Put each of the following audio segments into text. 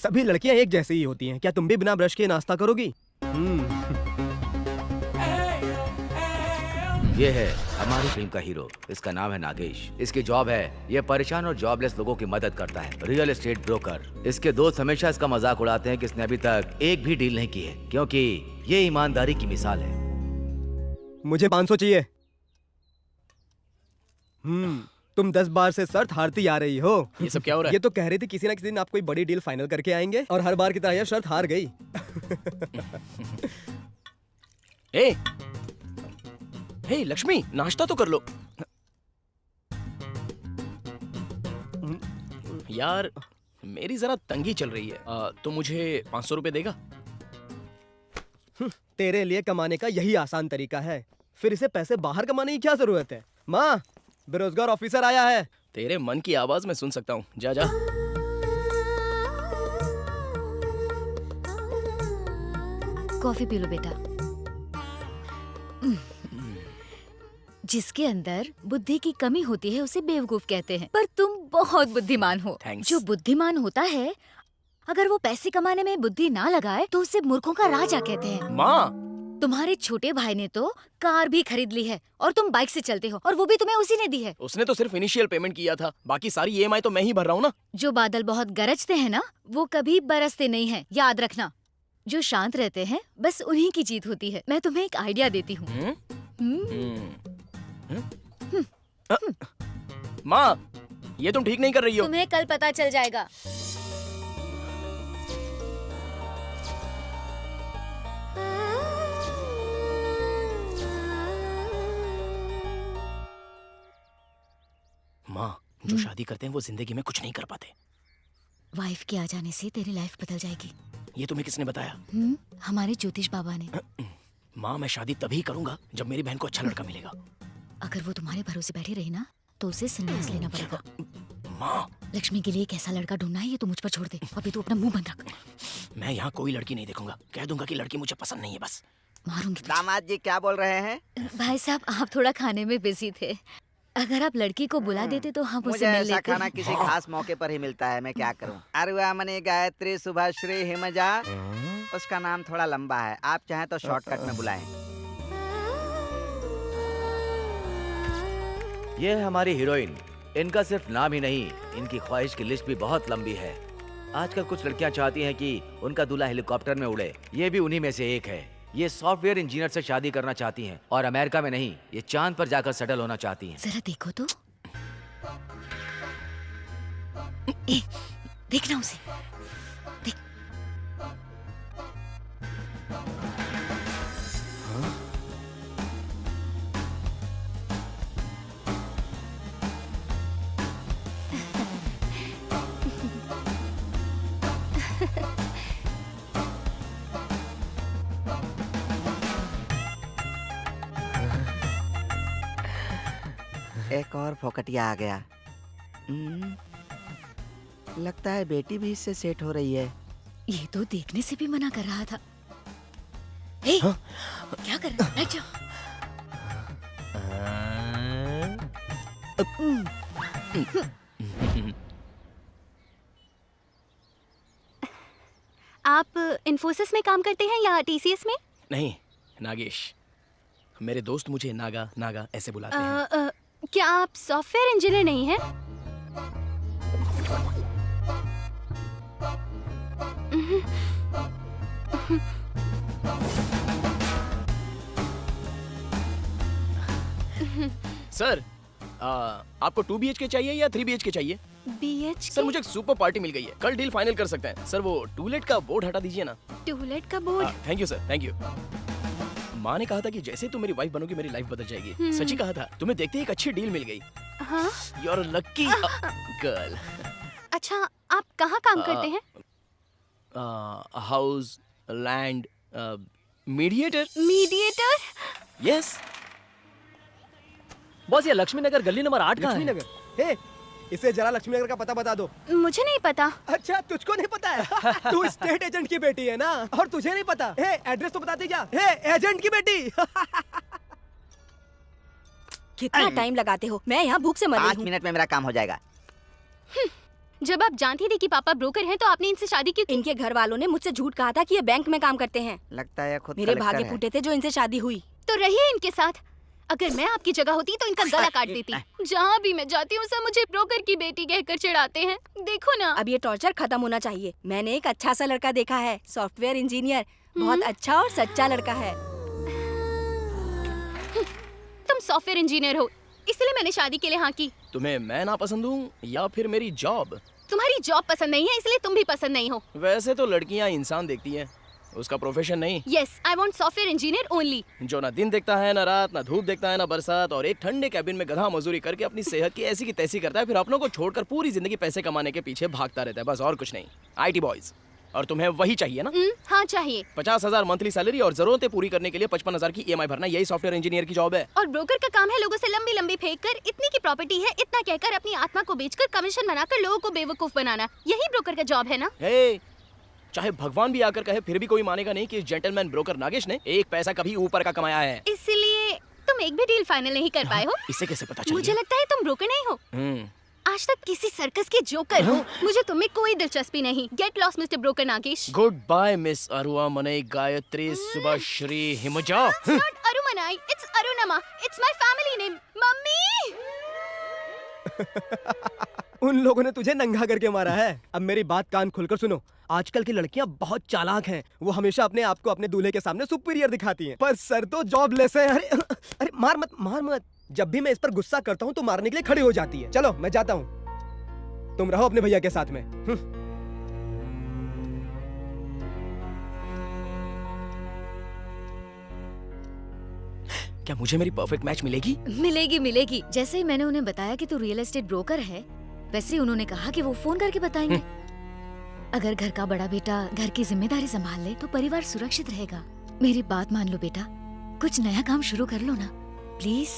सभी लड़कियां एक जैसी ही होती हैं। क्या तुम भी बिना ब्रश के नाश्ता करोगी? ये है हमारी फिल्म का हीरो। इसका नाम है नागेश। इसकी जॉब है ये परेशान और जॉबलेस लोगों की मदद करता है, रियल एस्टेट ब्रोकर। इसके दोस्त हमेशा इसका मजाक उड़ाते हैं कि इसने अभी तक एक भी डील नहीं की है, क्योंकि ये ईमानदारी की मिसाल है। मुझे 500 चाहिए। तुम 10 बार से शर्त हारती आ रही हो। ये सब क्या हो रहा है? ये तो कह रही थी किसी ना किसी दिन आप कोई बड़ी डील फाइनल करके आएंगे, और हर बार की तरह यह शर्त हार गई। ए, हे लक्ष्मी, नाश्ता तो कर लो। यार मेरी जरा तंगी चल रही है। तो मुझे 500 रुपए देगा? तेरे लिए कमाने का यही आसान तरीका है, फिर इसे पैसे बाहर कमाने की क्या जरूरत है? माँ, बेरोजगार ऑफिसर आया है। तेरे मन की आवाज मैं सुन सकता हूँ। जा जा। कॉफी पी लो बेटा। जिसके अंदर बुद्धि की कमी होती है उसे बेवकूफ कहते हैं, पर तुम बहुत बुद्धिमान हो। Thanks. जो बुद्धिमान होता है, अगर वो पैसे कमाने में बुद्धि ना लगाए तो उसे मूर्खों का राजा कहते हैं। माँ, तुम्हारे छोटे भाई ने तो कार भी खरीद ली है और तुम बाइक से चलते हो, और वो भी तुम्हें उसी ने दी है। उसने तो सिर्फ इनिशियल पेमेंट किया था, बाकी सारी ईएमआई तो मैं ही भर रहा हूँ ना। जो बादल बहुत गरजते हैं ना, वो कभी बरसते नहीं हैं, याद रखना। जो शांत रहते हैं बस उन्हीं की जीत होती है। मैं तुम्हें एक आइडिया देती हूँ। माँ, ये तुम ठीक नहीं कर रही हो। तुम्हें कल पता चल जाएगा। माँ, जो शादी करते हैं वो जिंदगी में कुछ नहीं कर पाते। वाइफ के आ जाने से तेरी लाइफ बदल जाएगी। ये तुम्हें किसने बताया? हमारे ज्योतिष बाबा ने। माँ, मैं शादी तभी करूंगा जब मेरी बहन को अच्छा लड़का मिलेगा। अगर वो तुम्हारे भरोसे बैठी रही ना तो उसे संन्यास लेना पड़ेगा। माँ, लक्ष्मी के लिए एक ऐसा लड़का ढूंढना है, ये तो मुझ पर छोड़ दे। अभी तू अपना मुंह बंद रख। मैं यहाँ कोई लड़की नहीं देखूंगा। कह दूंगा कि लड़की मुझे पसंद नहीं है, बस। मारूंगी तुझे। दामाद जी क्या बोल रहे हैं? भाई साहब, आप थोड़ा खाने में बिजी थे। अगर आप लड़की को बुला देते तो हम मुझे उसे मिल ऐसा लेते। खाना किसी खास मौके पर ही मिलता है, मैं क्या करूं? अरुआमणि गायत्री शुभाश्री हिमजा। उसका नाम थोड़ा लंबा है, आप चाहें तो शॉर्टकट में बुलाएं। ये है हमारी हीरोइन। इनका सिर्फ नाम ही नहीं, इनकी ख्वाहिश की लिस्ट भी बहुत लंबी है। आजकल कुछ लड़कियां चाहती हैं कि उनका दूल्हा हेलीकॉप्टर में उड़े। ये भी उन्हीं में से एक है। ये सॉफ्टवेयर इंजीनियर से शादी करना चाहती हैं, और अमेरिका में नहीं, ये चांद पर जाकर सेटल होना चाहती हैं। जरा देखो तो। ए, देखना उसे। देख। एक और फोकटिया आ गया। लगता है बेटी भी इससे सेट हो रही है। ये तो देखने से भी मना कर रहा था। ए, क्या कर रहा है? बैठ जाओ। आप इन्फोसिस में काम करते हैं या टीसीएस में? नहीं, नागेश। मेरे दोस्त मुझे नागा नागा ऐसे बुलाते हैं। क्या आप सॉफ्टवेयर इंजीनियर नहीं हैं? सर, आपको 2 BHK चाहिए या 3 BHK चाहिए? BH सर मुझे एक सुपर पार्टी मिल गई है, कल डील फाइनल कर सकते हैं। सर वो टूलेट का बोर्ड हटा दीजिए ना। टूलेट का board. Thank you sir, thank you. माँ ने कहा था कि जैसे तुम मेरी वाइफ बनोगी मेरी लाइफ बदल जाएगी। सच्ची कहा था, तुम्हें देखते ही एक अच्छी डील मिल गई। हाँ। You are lucky girl. अच्छा, आप कहाँ काम करते हैं? House, land, mediator. Mediator? Yes. Boss ये लक्ष्मी नगर गली नंबर 8 का लक्ष्मी है। नगर। हे, इसे जरा लक्ष्मी नगर का पता बता दो। मुझे नहीं पता। अच्छा, तुझको नहीं पता है? तू स्टेट एजेंट की बेटी है ना, और तुझे नहीं पता? हे, एड्रेस तो बताती जा। हे, एजेंट की बेटी। कितना टाइम लगाते हो? मैं यहाँ भूख से मर रही 5 हूँ। मिनट में मेरा काम हो जाएगा। जब आप जानती थी कि पापा ब्रोकर हैं तो आपने इनसे शादी क्यों की? इनके घर वालों ने मुझसे झूठ कहा था कि ये बैंक में काम करते हैं। लगता है खुद मेरे कलेक्टर भागे है। फूटे थे जो इनसे शादी हुई। तो रहिए इनके साथ। अगर मैं आपकी जगह होती तो इनका गला काट देती। जहाँ भी मैं जाती हूँ सब मुझे ब्रोकर की बेटी कहकर चिढ़ाते हैं। देखो ना। अब ये टॉर्चर खत्म होना चाहिए। मैंने एक अच्छा सा लड़का देखा है, सॉफ्टवेयर इंजीनियर, बहुत अच्छा और सच्चा लड़का है। तुम सॉफ्टवेयर इंजीनियर हो इसलिए मैंने शादी के लिए हाँ की। तुम्हें मैं ना पसंद हूँ या फिर मेरी जॉब? तुम्हारी जॉब पसंद नहीं है इसलिए तुम भी पसंद नहीं हो। वैसे तो लड़कियाँ इंसान देखती हैं, उसका प्रोफेशन नहीं। Yes, I want software engineer only. जो ना दिन देखता है ना रात, ना धूप देखता है ना बरसात, और एक ठंडे कैबिन में गधा मजदूरी करके अपनी सेहत की ऐसी की तैसी करता है, फिर अपनों को छोड़कर पूरी जिंदगी पैसे कमाने के पीछे भागता रहता है, बस और कुछ नहीं। IT boys. और तुम्हें वही चाहिए ना? हाँ चाहिए। 50,000 मंथली सैलरी और जरूरतें पूरी करने के लिए 55,000 की EMI भरना, यही सॉफ्टवेयर इंजीनियर की जॉब है। और ब्रोकर का काम है लोगों से लंबी लंबी फेंक कर इतनी की प्रॉपर्टी है इतना कहकर अपनी आत्मा को बेचकर कमीशन बनाकर लोगों को बेवकूफ बनाना, यही ब्रोकर का जॉब है ना। हे, चाहे भगवान भी आकर कहे फिर भी कोई मानेगा नहीं कि इस जेंटलमैन ब्रोकर नागेश ने एक पैसा कभी ऊपर का कमाया है। इसलिए तुम एक भी डील फाइनल नहीं कर पाए हो। इसे कैसे पता चल मुझे गया? लगता है तुम ब्रोकर नहीं हो, आज तक किसी सर्कस के जोकर हो। मुझे तुम में कोई दिलचस्पी नहीं। Get lost mister broker Nagesh. Good bye miss Arua Manai Gayatri Subhashree Himaja. Not Arumanai, it's Arunma, it's my family name. Mummy. उन लोगों ने तुझे नंगा करके मारा है। अब मेरी बात कान खोलकर सुनो। आजकल की लड़कियां बहुत चालाक हैं। वो हमेशा अपने आप को अपने दूल्हे के सामने सुपीरियर दिखाती हैं, पर सर तो जॉबलेस है। अरे अरे मार मत, मार मत। जब भी मैं इस पर गुस्सा करता हूँ तो मारने के लिए खड़ी हो जाती है। चलो मैं जाता हूँ, तुम रहो अपने भैया के साथ में। क्या मुझे मेरी परफेक्ट मैच मिलेगी? मिलेगी मिलेगी। जैसे ही मैंने उन्हें बताया कि तू रियल एस्टेट ब्रोकर है, वैसे ही उन्होंने कहा कि वो फोन करके बताएंगे। अगर घर का बड़ा बेटा घर की जिम्मेदारी संभाल ले तो परिवार सुरक्षित रहेगा। मेरी बात मान लो बेटा, कुछ नया काम शुरू कर लो ना प्लीज।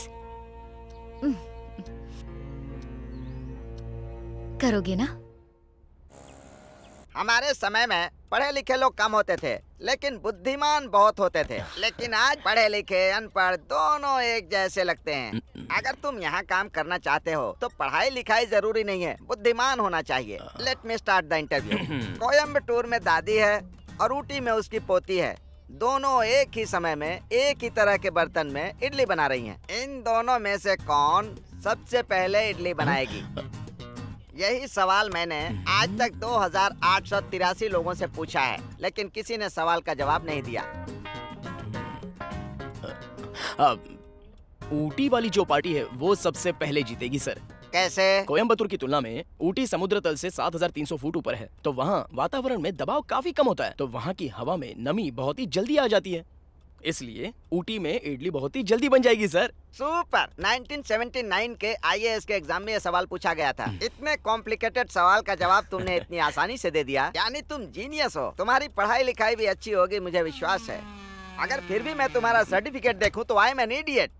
करोगे ना? हमारे समय में पढ़े लिखे लोग कम होते थे लेकिन बुद्धिमान बहुत होते थे। लेकिन आज पढ़े लिखे अनपढ़ दोनों एक जैसे लगते हैं। अगर तुम यहाँ काम करना चाहते हो तो पढ़ाई लिखाई जरूरी नहीं है, बुद्धिमान होना चाहिए। Let me start the interview. Coimbatore में दादी है और ऊटी में उसकी पोती है। दोनों एक ही समय में एक ही तरह के बर्तन में इडली बना रही हैं। इन दोनों में से कौन सबसे पहले इडली बनाएगी? यही सवाल मैंने आज तक 2883 लोगों से पूछा है, लेकिन किसी ने सवाल का जवाब नहीं दिया। ऊटी वाली जो पार्टी है वो सबसे पहले जीतेगी सर। कैसे? कोयम्बतूर की तुलना में ऊटी समुद्र तल से 7,300 फुट ऊपर है, तो वहाँ वातावरण में दबाव काफी कम होता है, तो वहाँ की हवा में नमी बहुत ही जल्दी आ जाती है। इसलिए ऊटी में इडली बहुत ही जल्दी बन जाएगी सर। सुपर। 1979 के IAS के एग्जाम में यह सवाल पूछा गया था। इतने कॉम्प्लिकेटेड सवाल का जवाब तुमने इतनी आसानी से दे दिया, यानी तुम जीनियस हो। तुम्हारी पढ़ाई लिखाई भी अच्छी होगी, मुझे विश्वास है। अगर फिर भी मैं तुम्हारा सर्टिफिकेट देखूं तो I am an idiot.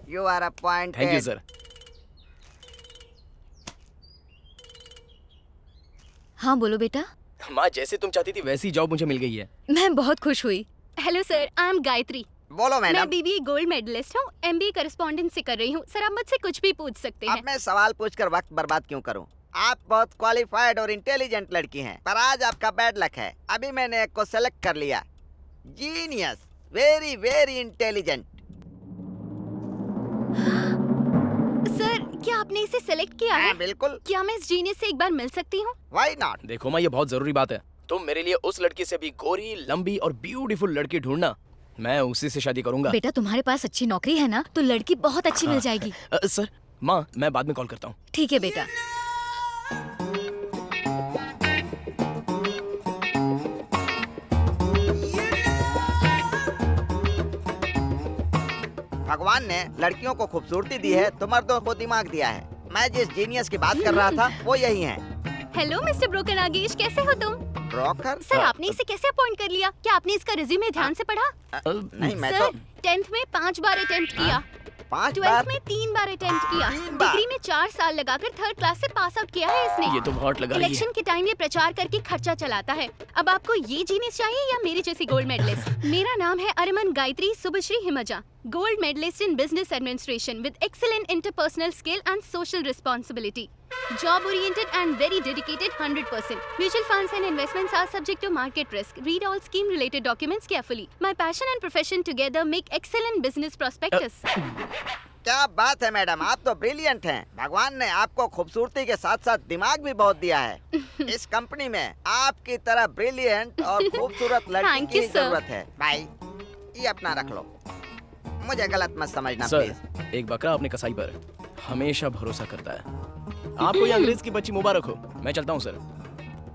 You are appointed. Thank you sir. हाँ बोलो बेटा। माँ, जैसे तुम चाहती थी वैसी जॉब मुझे मिल गई है। मैं बहुत खुश हुई। Hello sir, I am Gayatri. बोलो मैं मैडम। BBA गोल्ड मेडलिस्ट हूँ, MBA करस्पॉन्डेंसी कर रही हूँ। सर आप मुझसे कुछ भी पूछ सकते हैं। अब मैं सवाल पूछकर वक्त बर्बाद क्यों करूं? आप बहुत क्वालिफाइड और इंटेलिजेंट लड़की हैं, पर आज आपका बैड लक है। अभी मैंने एक को सेलेक्ट कर लिया। Genius, very very intelligent. Sir क्या आपने इसे सेलेक्ट किया है? हाँ बिल्कुल। क्या मैं इस जीनियस से एक बार मिल सकती हूँ? Why not? देखो माँ, ये बहुत जरूरी बात है। तुम मेरे लिए उस लड़की से भी गोरी, लंबी और ब्यूटीफुल लड़की ढूंढना। मैं उसी से शादी करूंगा। बेटा तुम्हारे पास अच्छी नौकरी है ना, तो लड़की बहुत अच्छी मिल जाएगी। सर, माँ मैं बाद में कॉल करता हूँ। ठीक है बेटा। भगवान ने लड़कियों को खूबसूरती दी है तो मर्दों को दिमाग दिया है। मैं जिस जीनियस की बात कर रहा था वो यही है। हेलो मिस्टर ब्रोकर नागेश, कैसे हो तुम? ब्रोकर? सर आपने इसे कैसे अपॉइंट कर लिया? क्या आपने इसका रिज्यूमे ध्यान से पढ़ा? नहीं मैं सर तो 10th में 5 बार अटेम्प्ट किया, 5 12th बार में 3 बार अटेम्प्ट किया, 3 बार? डिग्री में 4 साल लगाकर 3rd क्लास से पास आउट किया है इसने। ये तो बहुत लगा रही है। इलेक्शन के टाइम ये प्रचार करके खर्चा चलाता है। अब आपको ये जीनियस चाहिए या मेरी जैसी गोल्ड मेडलिस्ट? मेरा नाम है Arman Gayatri Subashree Himaja, gold medalist in business administration with excellent interpersonal skill and social responsibility. Job oriented and very dedicated 100%. Mutual funds and investments are subject to market risk. Read all scheme related documents carefully. My passion and profession together make excellent business prospectus. क्या बात है madam, आप तो brilliant हैं। भगवान ने आपको खूबसूरती के साथ साथ दिमाग भी बहुत दिया है। इस कंपनी में आपकी तरह ब्रिलियंट और खूबसूरत लड़की Thank की you, sir. जरूरत है। भाई ये अपना रख लो, मुझे गलत मत समझना सर प्लीज। एक बकरा अपने कसाई पर हमेशा भरोसा करता है। आपको ये अंग्रेज की बच्ची मुबारक हो। मैं चलता हूँ सर।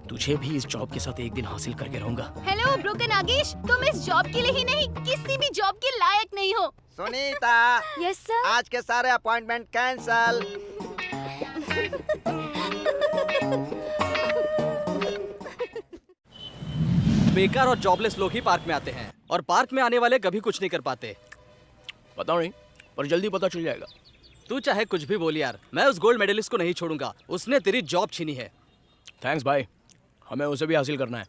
तुझे भी इस जॉब के साथ एक दिन हासिल करके रहूंगा। हेलो ब्रोकर नागेश, तुम इस जॉब के लिए ही नहीं किसी भी जॉब के लायक नहीं हो। Sunita, yes sir. आज के सारे अपॉइंटमेंट कैंसल। बेकार और जॉबलेस लोग ही पार्क में आते हैं और पार्क में आने वाले कभी कुछ नहीं कर पाते। पता नहीं, पर जल्दी पता चल जाएगा। तू चाहे कुछ भी बोल यार, मैं उस गोल्ड मेडलिस्ट को नहीं छोड़ूंगा। उसने तेरी जॉब छीनी है। थैंक्स भाई, हमें उसे भी हासिल करना है।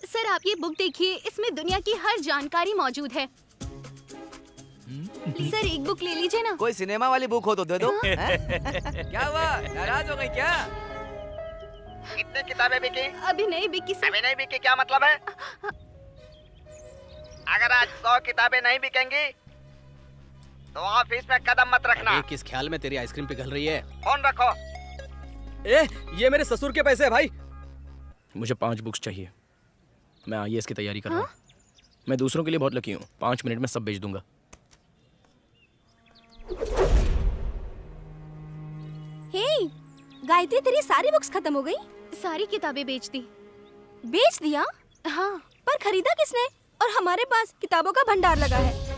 सर आप ये बुक देखिए, इसमें दुनिया की हर जानकारी मौजूद है। सर एक बुक ले लीजिए ना। कोई सिनेमा वाली बुक हो तो दे दो। हैं? क्या हुआ, नाराज हो गई क्या? कितनी किताबें बिकी? अभी नहीं बिकी सर। अभी नहीं बिकी क्या मतलब है? अगर आज 100 किताबें नहीं बिकेंगी तो ऑफिस में कदम मत रखना। ये किस ख्याल में तेरी आइसक्रीम पिघल रही है? फोन रखो। ए, ये मेरे ससुर के पैसे है भाई। मुझे 5 बुक्स चाहिए। मैं IAS की तैयारी कर रहा हूँ। मैं दूसरों के लिए बहुत लकी हूँ। 5 मिनट में सब बेच दूंगा। हे, गायत्री तेरी सारी बुक्स खत्म हो गई? सारी किताबें बेच दी। बेच दिया? हाँ। पर खरीदा किसने? और हमारे पास किताबों का भंडार लगा है।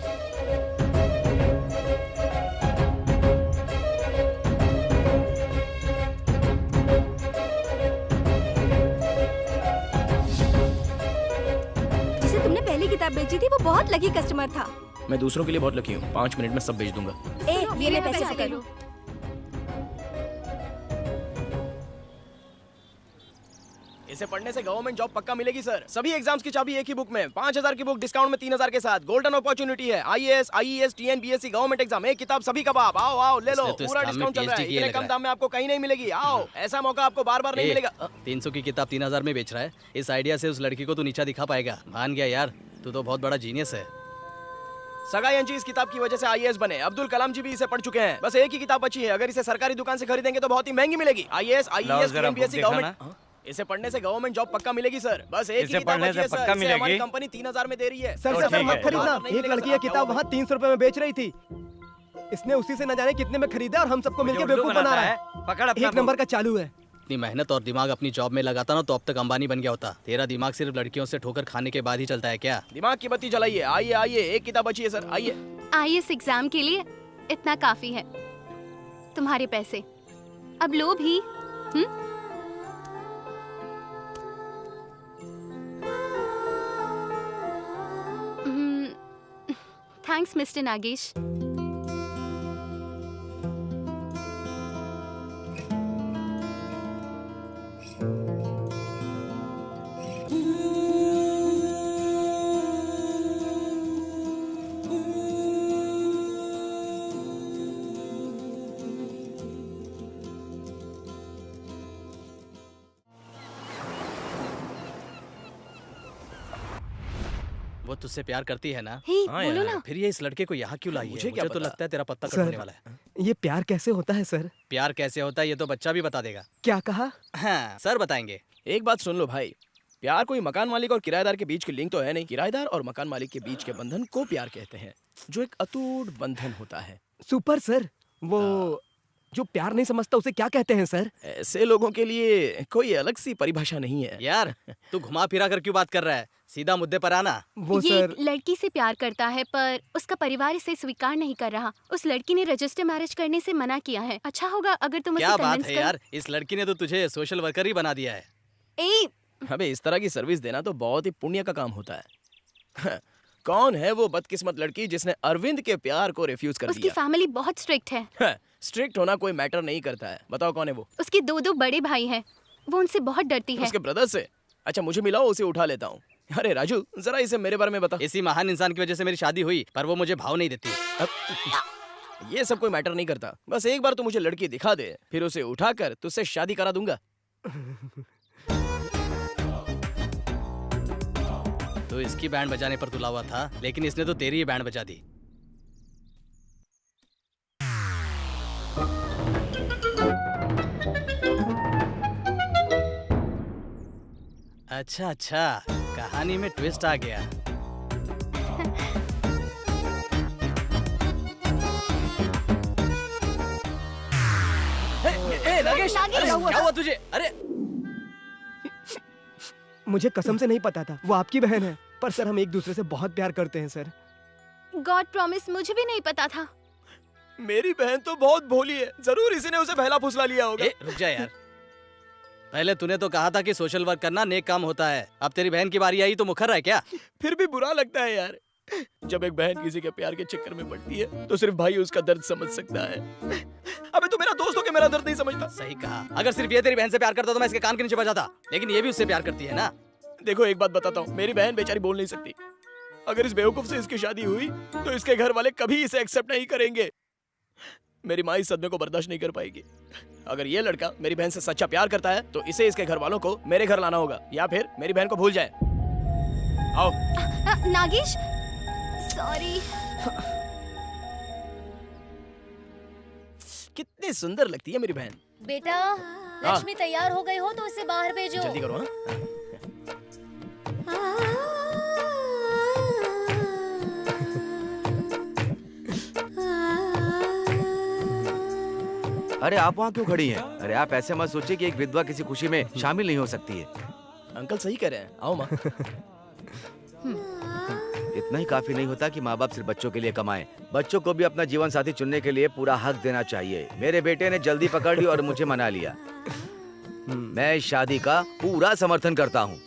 जिसे तुमने पहली किताब बेची थी वो बहुत लकी कस्टमर था। मैं दूसरों के लिए बहुत लकी हूँ। 5 मिनट में सब बेच दूंगा। ए, ये ले पैसे ले पकड़। लो। इसे पढ़ने से गवर्नमेंट जॉब पक्का मिलेगी सर। सभी एग्जाम्स की चाबी एक ही बुक में। 5000 की बुक डिस्काउंट में 3000 के साथ। गोल्डन अपॉर्चुनिटी है। IAS, IES, TNPSC government exam, एक किताब सभी कबाब। आओ आओ ले लो। इसने तो इस पूरा काम में डिस्काउंट चल रहा है। PhD किए इतने लग कम रहा दाम में आपको कहीं नहीं मिलेगी। आओ, ऐसा मौका आपको बार बार नहीं मिलेगा। 300 की किताब 3000 में बेच रहा है। इस आइडिया से उस लड़की को तू नीचा दिखा पाएगा? मान गया यार, तू तो बहुत बड़ा जीनियस है। सगाई अंजी इस किताब की वजह से IAS बने। अब्दुल कलाम जी भी इसे पढ़ चुके हैं। बस एक ही किताब बची है। अगर इसे सरकारी दुकान से खरीदेंगे तो बहुत ही महंगी मिलेगी। IAS, IES, TNPSC government. इसे पढ़ने से गवर्नमेंट जॉब पक्का मिलेगी सर। बस एक ही किताब बची है सर। इसे हमारी कंपनी 3000 में दे रही है। सर सर मत खरीदना। एक लड़की ये किताब वहाँ 300 रुपए में बेच रही थी। इसने उसी से न जाने कितने में खरीदा और हम सबको मिलकर बेवकूफ बना रहा है। पकड़ अपना एक नंबर का चालू है। इतनी मेहनत और दिमाग अपनी जॉब में लगाता ना तो अब तक अंबानी बन गया होता। तेरा दिमाग सिर्फ लड़कियों से ठोकर खाने के बाद ही चलता है क्या? दिमाग की बत्ती जलाइए। आइए आइए, एक किताब बची है सर। आइए। IAS एग्जाम के लिए इतना काफी है। तुम्हारे पैसे अब लो भी। Thanks mister Nagesh. वो तुझसे प्यार करती है ना? हे हाँ बोलो यार। ना। फिर ये इस लड़के को यहाँ क्यों लाई है? मुझे क्या मुझे तो पता। लगता है तेरा पत्ता सर। कटने वाला है। ये प्यार कैसे होता है सर? प्यार कैसे होता है ये तो बच्चा भी बता देगा। क्या कहा? हाँ, सर बताएंगे। एक बात सुन लो भाई, प्यार कोई मकान मालिक और किराएदार के बीच की लिंक तो है नहीं। किराएदार और मकान मालिक के बीच के बंधन को प्यार कहते हैं, जो एक अटूट बंधन होता है। Super sir. वो जो प्यार नहीं समझता उसे क्या कहते हैं सर? ऐसे लोगों के लिए कोई अलग सी परिभाषा नहीं है। यार तू घुमा फिरा कर क्यों बात कर रहा है? सीधा मुद्दे पर आना। वो ये सर एक लड़की से प्यार करता है पर उसका परिवार इसे स्वीकार नहीं कर रहा। उस लड़की ने रजिस्टर मैरिज करने से मना किया है। अच्छा होगा अगर तुम उसे क्या बात कन्विंस है यार, इस लड़की ने तो तुझे सोशल वर्कर ही बना दिया है। ए, अबे इस तरह की सर्विस देना तो बहुत ही पुण्य का काम होता है। कौन है वो बदकिस्मत लड़की जिसने अरविंद के प्यार को रिफ्यूज कर उसकी दिया? फैमिली बहुत स्ट्रिक्ट है। स्ट्रिक्ट होना कोई मैटर नहीं करता है। बताओ कौन है वो? उसके दो बड़े भाई हैं। वो उनसे बहुत डरती है। उसके ब्रदर से? अच्छा मुझे मिलाओ, उसे उठा लेता हूँ। अरे राजू जरा इसे मेरे बारे में बता। इसी महान इंसान की वजह से मेरी शादी हुई, पर वो मुझे भाव नहीं देती। ये सब कोई मैटर नहीं करता। बस एक बार तू मुझे लड़की दिखा दे, फिर उसे उठाकर तुझसे शादी करा दूंगा। तो इसकी बैंड बजाने पर तुला हुआ था, लेकिन इसने तो तेरी ही बैंड बजा दी। अच्छा अच्छा, कहानी में ट्विस्ट आ गया। नागेश, अरे क्या हुआ तुझे? अरे मुझे कसम से नहीं पता था वो आपकी बहन है, पर सर हम एक दूसरे से बहुत प्यार करते हैं सर। गॉड प्रॉमिस मुझे भी नहीं पता था। मेरी बहन तो बहुत भोली है, जरूर इसी ने उसे बहला फुसला लिया होगा। रुक जा यार, पहले तूने तो कहा था कि सोशल वर्क करना नेक काम होता है। अब तेरी बहन की बारी आई तो मुखर है क्या? फिर भी बुरा लगता है यार, जब एक बहन किसी के प्यार के चक्कर में पड़ती है तो सिर्फ भाई उसका दर्द समझ सकता है। अबे तू मेरा दोस्त हो के मेरा दर्द नहीं समझता। सही कहा, अगर सिर्फ ये तेरी बहन से प्यार करता तो मैं इसके कान के नीचे बजाता, लेकिन ये भी उससे प्यार करती है ना। देखो एक बात बताता हूँ, मेरी बहन बेचारी बोल नहीं सकती। अगर इस बेवकूफ से इसकी शादी हुई तो इसके घर वाले कभी इसे एक्सेप्ट नहीं करेंगे। मेरी माँ इस सदमे को बर्दाश्त नहीं कर पाएगी। अगर ये लड़का मेरी बहन से सच्चा प्यार करता है तो इसे इसके घर वालों को मेरे घर लाना होगा, या फिर मेरी बहन को भूल जाए। आओ। नागेश, सॉरी। कितनी सुंदर लगती है मेरी बहन। बेटा, लक्ष्मी तैयार हो गई हो तो उसे बाहर भेजो। जल्दी करो। हाँ? अरे आप वहाँ क्यों खड़ी हैं? अरे आप ऐसे मत सोचिए कि एक विधवा किसी खुशी में शामिल नहीं हो सकती है। अंकल सही कह रहे हैं, आओ माँ। इतना ही काफी नहीं होता कि माँ बाप सिर्फ बच्चों के लिए कमाएं। बच्चों को भी अपना जीवन साथी चुनने के लिए पूरा हक देना चाहिए। मेरे बेटे ने जल्दी पकड़ ली और मुझे मना लिया। मैं इस शादी का पूरा समर्थन करता हूँ।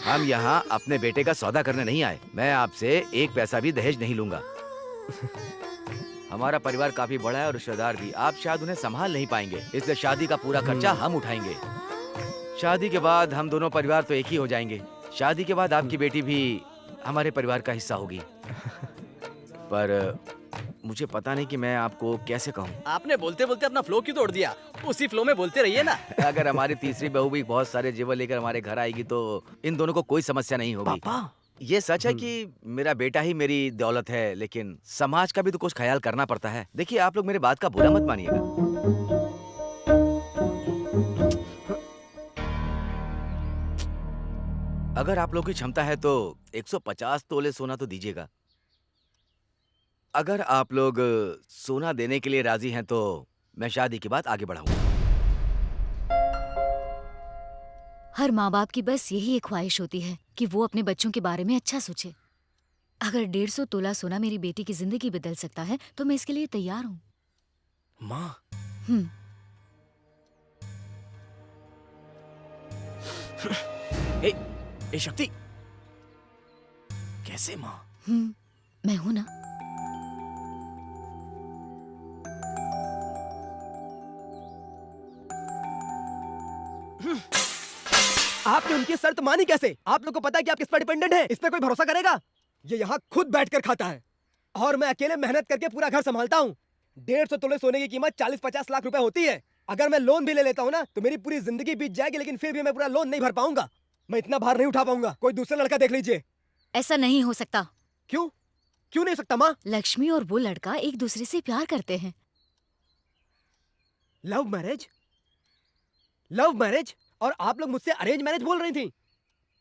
हम यहाँ अपने बेटे का सौदा करने नहीं आए। मैं आपसे एक पैसा भी दहेज नहीं लूंगा। हमारा परिवार काफी बड़ा है और रिश्तेदार भी। आप शायद उन्हें संभाल नहीं पाएंगे, इसलिए शादी का पूरा खर्चा हम उठाएंगे। शादी के बाद हम दोनों परिवार तो एक ही हो जाएंगे। शादी के बाद आपकी बेटी भी हमारे परिवार का हिस्सा होगी। पर मुझे पता नहीं कि मैं आपको कैसे कहूँ। आपने बोलते बोलते अपना फ्लो क्यों तोड़ दिया? उसी फ्लो में बोलते रहिए ना। अगर हमारी तीसरी बहू भी बहुत सारे जेवर लेकर हमारे घर आएगी तो इन दोनों को कोई समस्या नहीं होगी। पापा, ये सच है कि मेरा बेटा ही मेरी दौलत है, लेकिन समाज का भी तो कुछ ख्याल करना पड़ता है। देखिए आप लोग मेरे बात का बुरा मत मानिएगा। अगर आप लोग की क्षमता है तो 150 तोले सोना तो दीजिएगा। अगर आप लोग सोना देने के लिए राजी हैं तो मैं शादी की बात आगे बढ़ाऊंगा। हर माँ बाप की बस यही एक ख्वाहिश होती है कि वो अपने बच्चों के बारे में अच्छा सोचे। अगर 150 तोला सोना मेरी बेटी की जिंदगी बदल सकता है तो मैं इसके लिए तैयार हूँ। माँ, ए शक्ति, कैसे माँ? मैं हूं ना। आपने उनकी शर्त मानी कैसे? आप लोग को पता है कि आप किस पर डिपेंडेंट है? इस पे कोई भरोसा करेगा? ये यहाँ खुद बैठकर खाता है और मैं अकेले मेहनत करके पूरा घर संभालता हूँ। 150 तोले सोने की कीमत 40-50 लाख रुपए होती है। अगर मैं लोन भी ले लेता हूँ ना तो मेरी पूरी जिंदगी बीत जाएगी, लेकिन फिर भी मैं पूरा लोन नहीं भर पाऊंगा। मैं इतना भार नहीं उठा पाऊंगा। कोई दूसरा लड़का देख लीजिए। ऐसा नहीं हो सकता। क्यों? क्यों नहीं सकता माँ? लक्ष्मी और वो लड़का एक दूसरे से प्यार करते हैं। Love marriage? Love marriage? और आप लोग मुझसे अरेंज मैरिज बोल रही थी।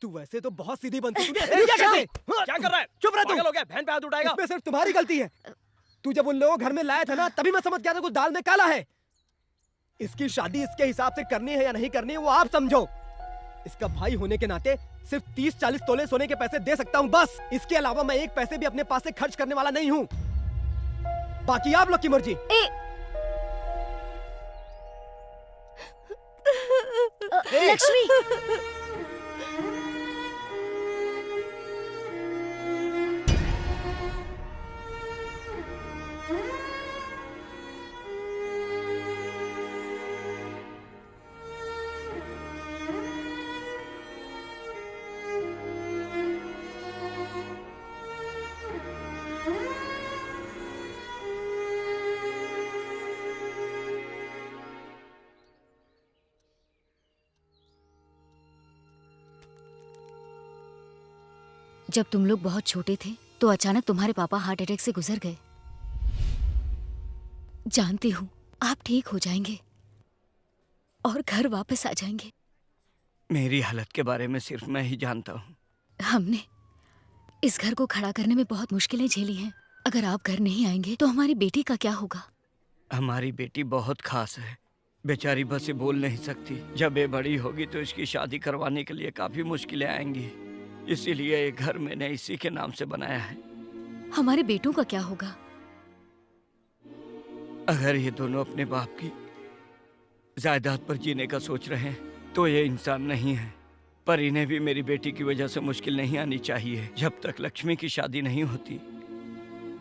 तू वैसे तो बहुत सीधी बनती है। क्या कर रहा है? चुप रह तू। पागल हो गया? बहन पे हाथ उठाएगा? इसमें सिर्फ तुम्हारी गलती है। तू जब उन लोगों को घर में लाया था ना तभी मैं समझ गया था कुछ दाल में काला है। इसकी शादी इसके हिसाब से करनी है या नहीं करनी है वो आप समझो। इसका भाई होने के नाते सिर्फ 30-40 तोले सोने के पैसे दे सकता हूँ बस। इसके अलावा मैं एक पैसे भी अपने पास से खर्च करने वाला नहीं हूँ। बाकी आप लोग की मर्जी। लक्ष्मी, जब तुम लोग बहुत छोटे थे तो अचानक तुम्हारे पापा हार्ट अटैक से गुजर गए। जानती हूँ आप ठीक हो जाएंगे और घर वापस आ जाएंगे। मेरी हालत के बारे में सिर्फ मैं ही जानता हूँ। हमने इस घर को खड़ा करने में बहुत मुश्किलें झेली हैं। अगर आप घर नहीं आएंगे तो हमारी बेटी का क्या होगा? हमारी बेटी बहुत खास है, बेचारी बस ये बोल नहीं सकती। जब ये बड़ी होगी तो इसकी शादी करवाने के लिए काफी मुश्किलें आएंगी, इसीलिए ये घर मैंने इसी के नाम से बनाया है। हमारे बेटों का क्या होगा? अगर ये दोनों अपने बाप की जायदाद पर जीने का सोच रहे हैं तो ये इंसान नहीं है, पर इन्हें भी मेरी बेटी की वजह से मुश्किल नहीं आनी चाहिए। जब तक लक्ष्मी की शादी नहीं होती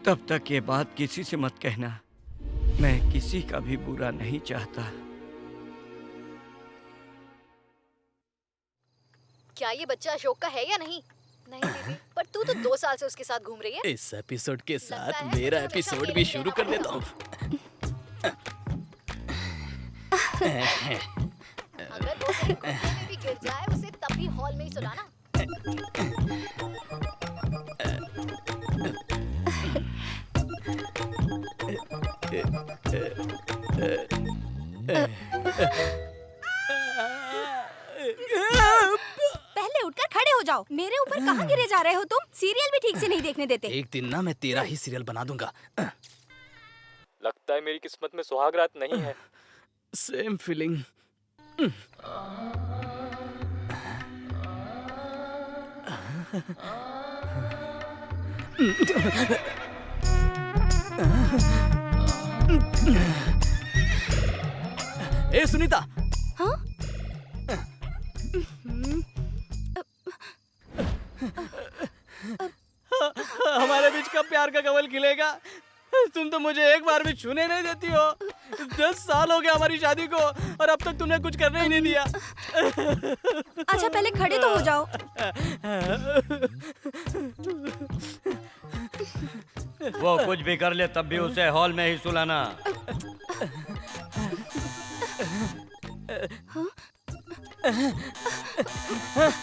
तब तक ये बात किसी से मत कहना। मैं किसी का भी बुरा नहीं चाहता। क्या ये बच्चा अशोक का है या नहीं? नहीं दीदी, पर तू तो 2 साल से उसके साथ घूम रही है। इस एपिसोड के लगता साथ है मेरा तुझे हमेशा एपिसोड मेरे भी से शुरू कर देता हूँ। अगर वो कहीं घुटने में भी गिर जाए उसे तब भी हॉल में ही सुलाना। पहले उठकर खड़े हो जाओ। मेरे ऊपर कहाँ गिरे जा रहे हो तुम? सीरियल भी ठीक से नहीं देखने देते। एक दिन ना मैं तेरा ही सीरियल बना दूंगा। लगता है मेरी किस्मत में सुहागरात नहीं है। Same feeling. ए सुनीता, हाँ? हमारे बीच कब प्यार का कमल खिलेगा? तुम तो मुझे एक बार भी छूने नहीं देती हो। 10 साल हो गए हमारी शादी को और अब तक तुमने कुछ करने ही नहीं दिया। अच्छा पहले खड़े तो हो जाओ। वो कुछ भी कर ले तब भी उसे हॉल में ही सुलाना।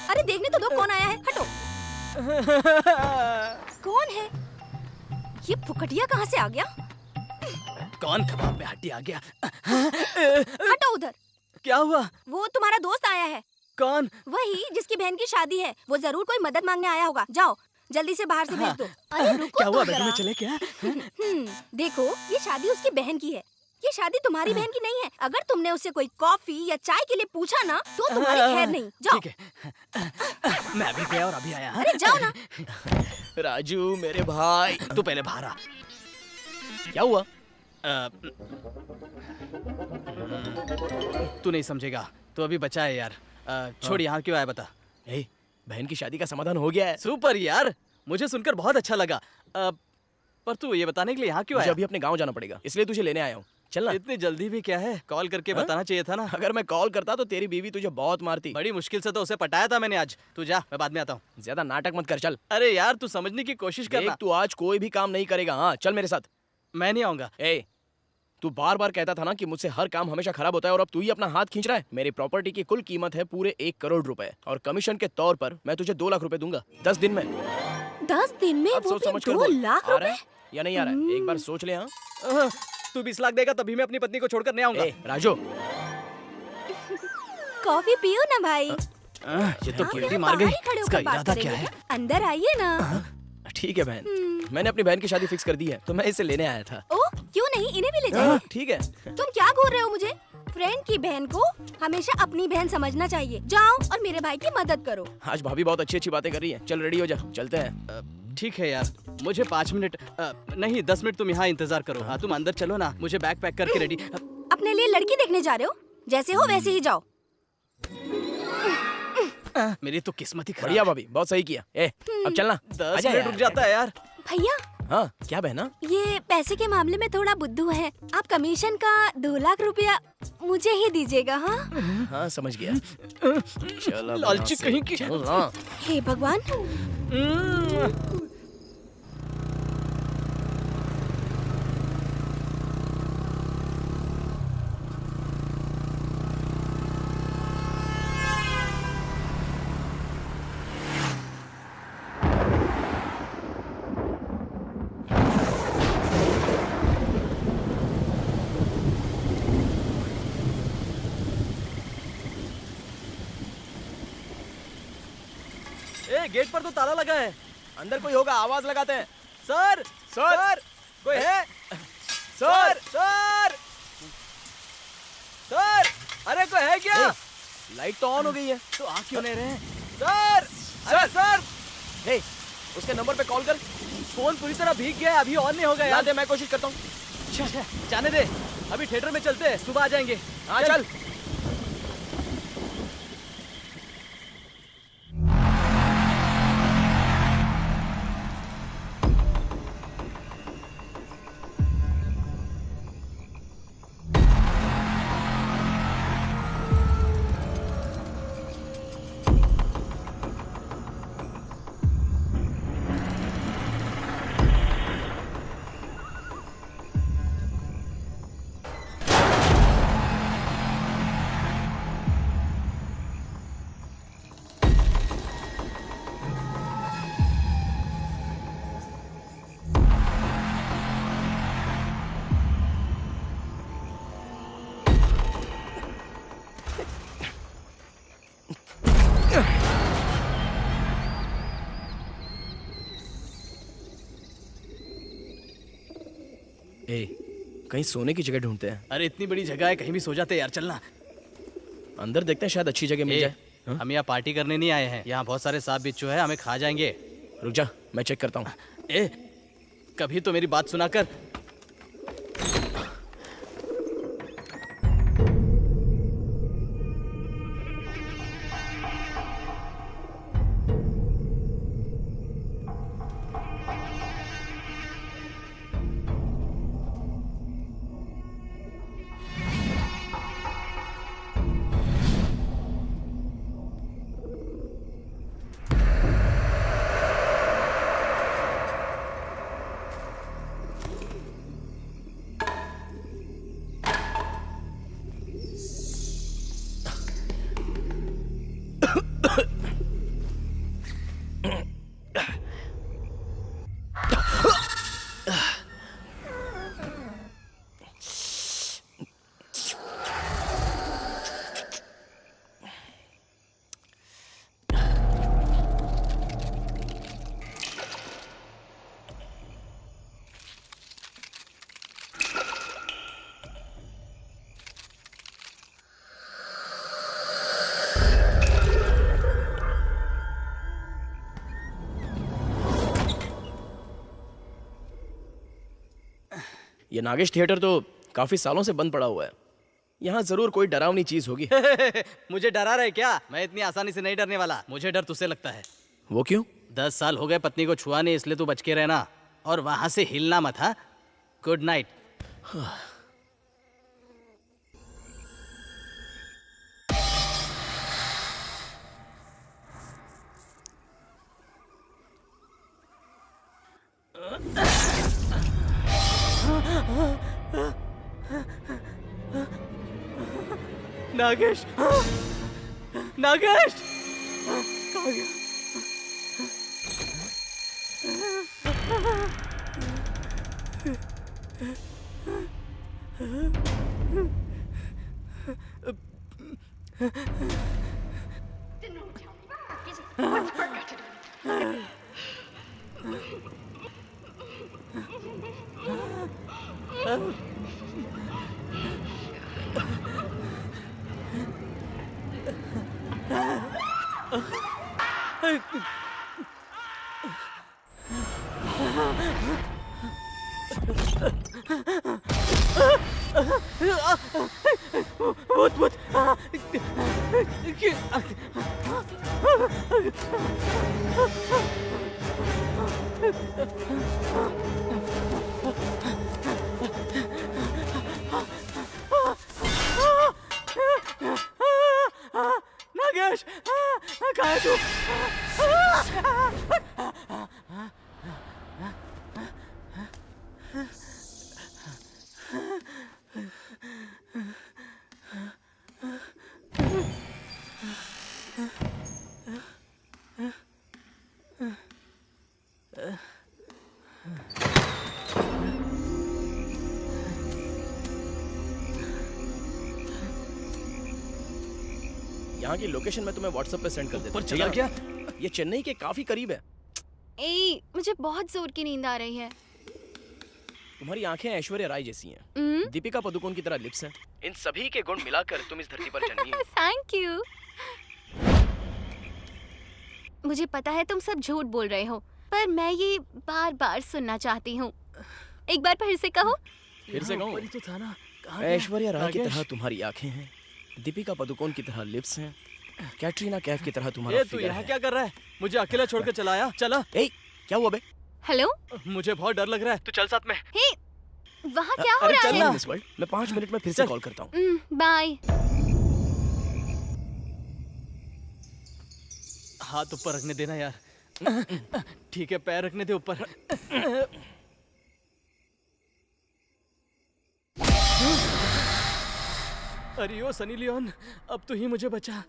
अरे देखने तो दो कौन आया है। हटो। कौन है ये? फुकटिया कहाँ से आ गया? कौन कबाब में हड्डी आ गया? हटो उधर। क्या हुआ? वो तुम्हारा दोस्त आया है। कौन? वही जिसकी बहन की शादी है। वो जरूर कोई मदद मांगने आया होगा। जाओ जल्दी से बाहर से भेज दो। अरे रुको क्या हुआ? तो बेडरूम में जरा। चले क्या? देखो ये शादी उसकी बहन की है। ये शादी तुम्हारी बहन की नहीं है। अगर तुमने उससे कोई कॉफी या चाय के लिए पूछा ना तो तुम्हारी खैर नहीं। जाओ। ठीक है, मैं अभी गया और अभी आया। अरे जाओ ना। राजू मेरे भाई, तू पहले बाहर आ। क्या हुआ? तू नहीं समझेगा, तू अभी बचा है यार। छोड़, यहाँ क्यों आया बता। ए, बहन की शादी का समाधान हो गया है। सुपर यार, मुझे सुनकर बहुत अच्छा लगा। पर तू ये बताने के लिए यहाँ क्यों आया? मुझे अभी अपने गांव जाना पड़ेगा, इसलिए तुझे लेने आया हूँ। चलना। इतनी जल्दी भी क्या है? कॉल करके बताना चाहिए था ना। अगर मैं कॉल करता तो तेरी बीवी तुझे बहुत मारती। बड़ी मुश्किल से तो उसे पटाया था मैंने आज। तू जा, मैं बाद में आता हूँ। ज्यादा नाटक मत कर, चल। अरे यार तू समझने की कोशिश करना। तू आज कोई भी काम नहीं करेगा। हाँ चल मेरे साथ। मैं नहीं आऊंगा। ए, तू बार बार कहता था ना कि मुझसे हर काम हमेशा खराब होता है और अब तू ही अपना हाथ खींच रहा है। मेरी प्रॉपर्टी की कुल कीमत है पूरे 1 करोड़ रुपए और कमीशन के तौर पर मैं तुझे 2 लाख रुपए दूंगा 10 दिन में। 10 दिन में अब वो सोच भी समझ कर 2 बोल। लाख आ रहा रुपए? है या नहीं आ रहा है? एक बार सोच ले। हाँ तू 20 लाख देगा तभी मैं अपनी पत्नी को छोड़कर नहीं आऊंगा। राजू, कॉफी पियो ना भाई। ये तो हाँ, गिल्टी यहाँ मार गई। बाहर ही खड़े इसका होकर बात इरादा क्या करेंगे है? क्या? अंदर आइए ना। ठीक है बहन, मैंने अपनी बहन की शादी फिक्स कर दी है तो मैं इसे लेने आया था। ओ क्यों नहीं, इन्हें भी ले जाइए। ठीक है। तुम क्या घूर रहे हो मुझे? फ्रेंड की बहन को हमेशा अपनी बहन समझना चाहिए। जाओ और मेरे भाई की मदद करो। आज भाभी बहुत अच्छी अच्छी बातें कर रही है। चल रेडी हो जा, चलते हैं। ठीक है यार, मुझे 5 मिनट नहीं 10 मिनट तुम यहाँ इंतजार करो। हाँ तुम अंदर चलो ना, मुझे बैग पैक करके रेडी। अपने लिए लड़की देखने जा रहे हो? जैसे हो वैसे ही जाओ। मेरी तो किस्मत ही खराब बढ़िया है। भाभी, बहुत सही किया। अब चलना। 10 मिनट रुक जाता है यार। भैया हाँ क्या बहना? ये पैसे के मामले में थोड़ा बुद्धू है। आप कमीशन का 2 लाख रुपया मुझे ही दीजिएगा। हाँ हाँ समझ गया। चलो लालची कहीं की। चल ना। हे भगवान। गेट पर तो ताला लगा है। अंदर कोई होगा, आवाज लगाते हैं। सर सर कोई है? सर सर सर अरे कोई है क्या? लाइट तो ऑन हो गई है। तो आ क्यों नहीं रहे? सर अरे सर हे उसके नंबर पे कॉल कर। फोन पूरी तरह भीग गया है, अभी ऑन नहीं होगा ला यार। दे, मैं कोशिश करता हूँ। अच्छा, जाने दे, अभी थिएटर में चलते हैं, सुबह आ जाएंगे। हाँ चल। ए, कहीं सोने की जगह ढूंढते हैं। अरे इतनी बड़ी जगह है, कहीं भी सो जाते हैं यार, चलना। अंदर देखते हैं, शायद अच्छी जगह मिल जाए। हम यहाँ पार्टी करने नहीं आए हैं, यहाँ बहुत सारे सांप बिच्छू है, हमें खा जाएंगे। रुक जा, मैं चेक करता हूँ। ए, कभी तो मेरी बात सुना कर। ये नागेश थिएटर तो काफी सालों से बंद पड़ा हुआ है। यहाँ जरूर कोई डरावनी चीज होगी। मुझे डरा रहे क्या? मैं इतनी आसानी से नहीं डरने वाला। मुझे डर तुझसे लगता है। वो क्यों? 10 साल हो गए पत्नी को छुआ नहीं, इसलिए तू बच के रहना और वहां से हिलना मत। हाँ, गुड नाइट। नागेश, नागेश कहाँ गया? भूत नागेश, कहाँ है तू? यहाँ की लोकेशन मैं तुम्हें व्हाट्सएप पे सेंड कर देता हूँ। चला क्या? ये चेन्नई के काफी करीब है। ए, मुझे बहुत जोर की नींद आ रही है। तुम्हारी आंखें ऐश्वर्या राय जैसी हैं। दीपिका पादुकोण की तरह लिप्स हैं। इन सभी के गुण मिलाकर तुम इस धरती पर जन्मी हो। Thank you. मुझे पता है तुम सब झूठ बोल रहे हो, पर मैं ये बार बार सुनना चाहती हूँ। एक बार फिर से कहो। फिर से कहूँ? तो था ना, ऐश्वर्या राय की तरह तुम्हारी आंखें हैं, दीपिका पादुकोण की तरह लिप्स हैं, कैटरीना कैफ की तरह तुम्हारा तू यहाँ क्या कर रहा है? मुझे अकेला छोड़कर चला आया। चला। ए, क्या हुआ बे? हेलो, मुझे बहुत डर लग रहा है, तू चल साथ में। हे, वहाँ क्या हो रहा है? मिस वर्ल्ड, मैं 5 मिनट में फिर से कॉल करता हूँ। बाय। हाथ ऊपर रखने देना यार। ठीक है, पैर रखने दे ऊपर। अरे ओ सनी लियोन, अब तू ही मुझे बचा।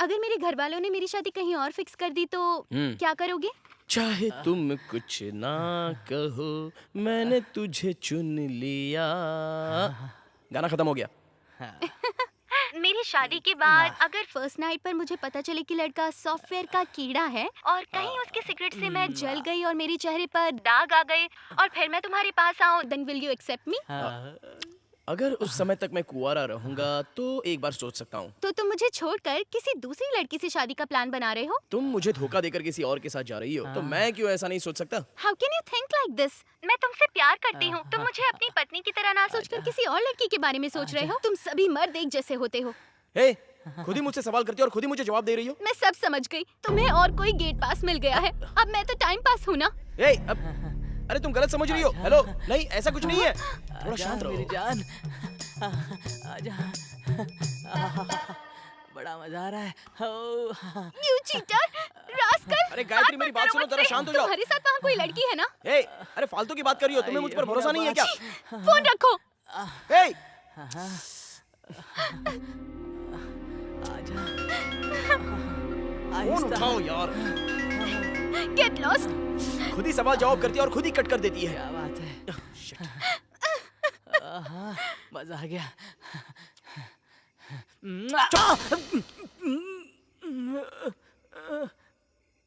अगर मेरे घर वालों ने मेरी शादी कहीं और फिक्स कर दी तो क्या करोगे? चाहे तुम कुछ ना कहो, मैंने तुझे चुन लिया। गाना खत्म हो गया। मेरी शादी के बाद अगर फर्स्ट नाइट पर मुझे पता चले कि लड़का सॉफ्टवेयर का कीड़ा है और कहीं उसके सिगरेट से मैं जल गई और मेरे चेहरे पर दाग आ गए और फिर मैं तुम्हारे पास आऊं, then will you accept me? अगर उस समय तक मैं कुंवारा रहूंगा तो एक बार सोच सकता हूँ। तो तुम मुझे छोड़कर किसी दूसरी लड़की से शादी का प्लान बना रहे हो? तुम मुझे धोखा देकर किसी और के साथ जा रही हो, तो मैं क्यों ऐसा नहीं सोच सकता? How can you think like this? मैं तुमसे प्यार करती हूँ। तुम मुझे अपनी पत्नी की तरह ना सोचकर किसी और लड़की के बारे में सोच रहे हो। तुम सभी मर्द एक जैसे होते हो। हे, खुद ही मुझसे सवाल करती हो और खुद ही मुझे जवाब दे रही हो। मैं सब समझ गई। तुम्हें और कोई गेट पास मिल गया है। अब मैं तो टाइम पास हूँ ना। अरे तुम गलत समझ रही हो। हेलो, नहीं ऐसा कुछ नहीं है। थोड़ा शांत रहो। मेरी जान, आजा। बड़ा मजा आ रहा है। You cheater, rascal! अरे गायत्री, मेरी बात सुनो, जरा शांत हो जाओ। तुम्हारे साथ वहाँ कोई लड़की है ना? अरे फालतू की बात कर रही हो, तुम्हें मुझ पर भरोसा नहीं है क्या? फोन रखो। फोन उठाओ यार। Get lost. खुद ही सवाल जवाब करती है और खुद ही कट कर देती है। क्या बात है? मजा आ गया।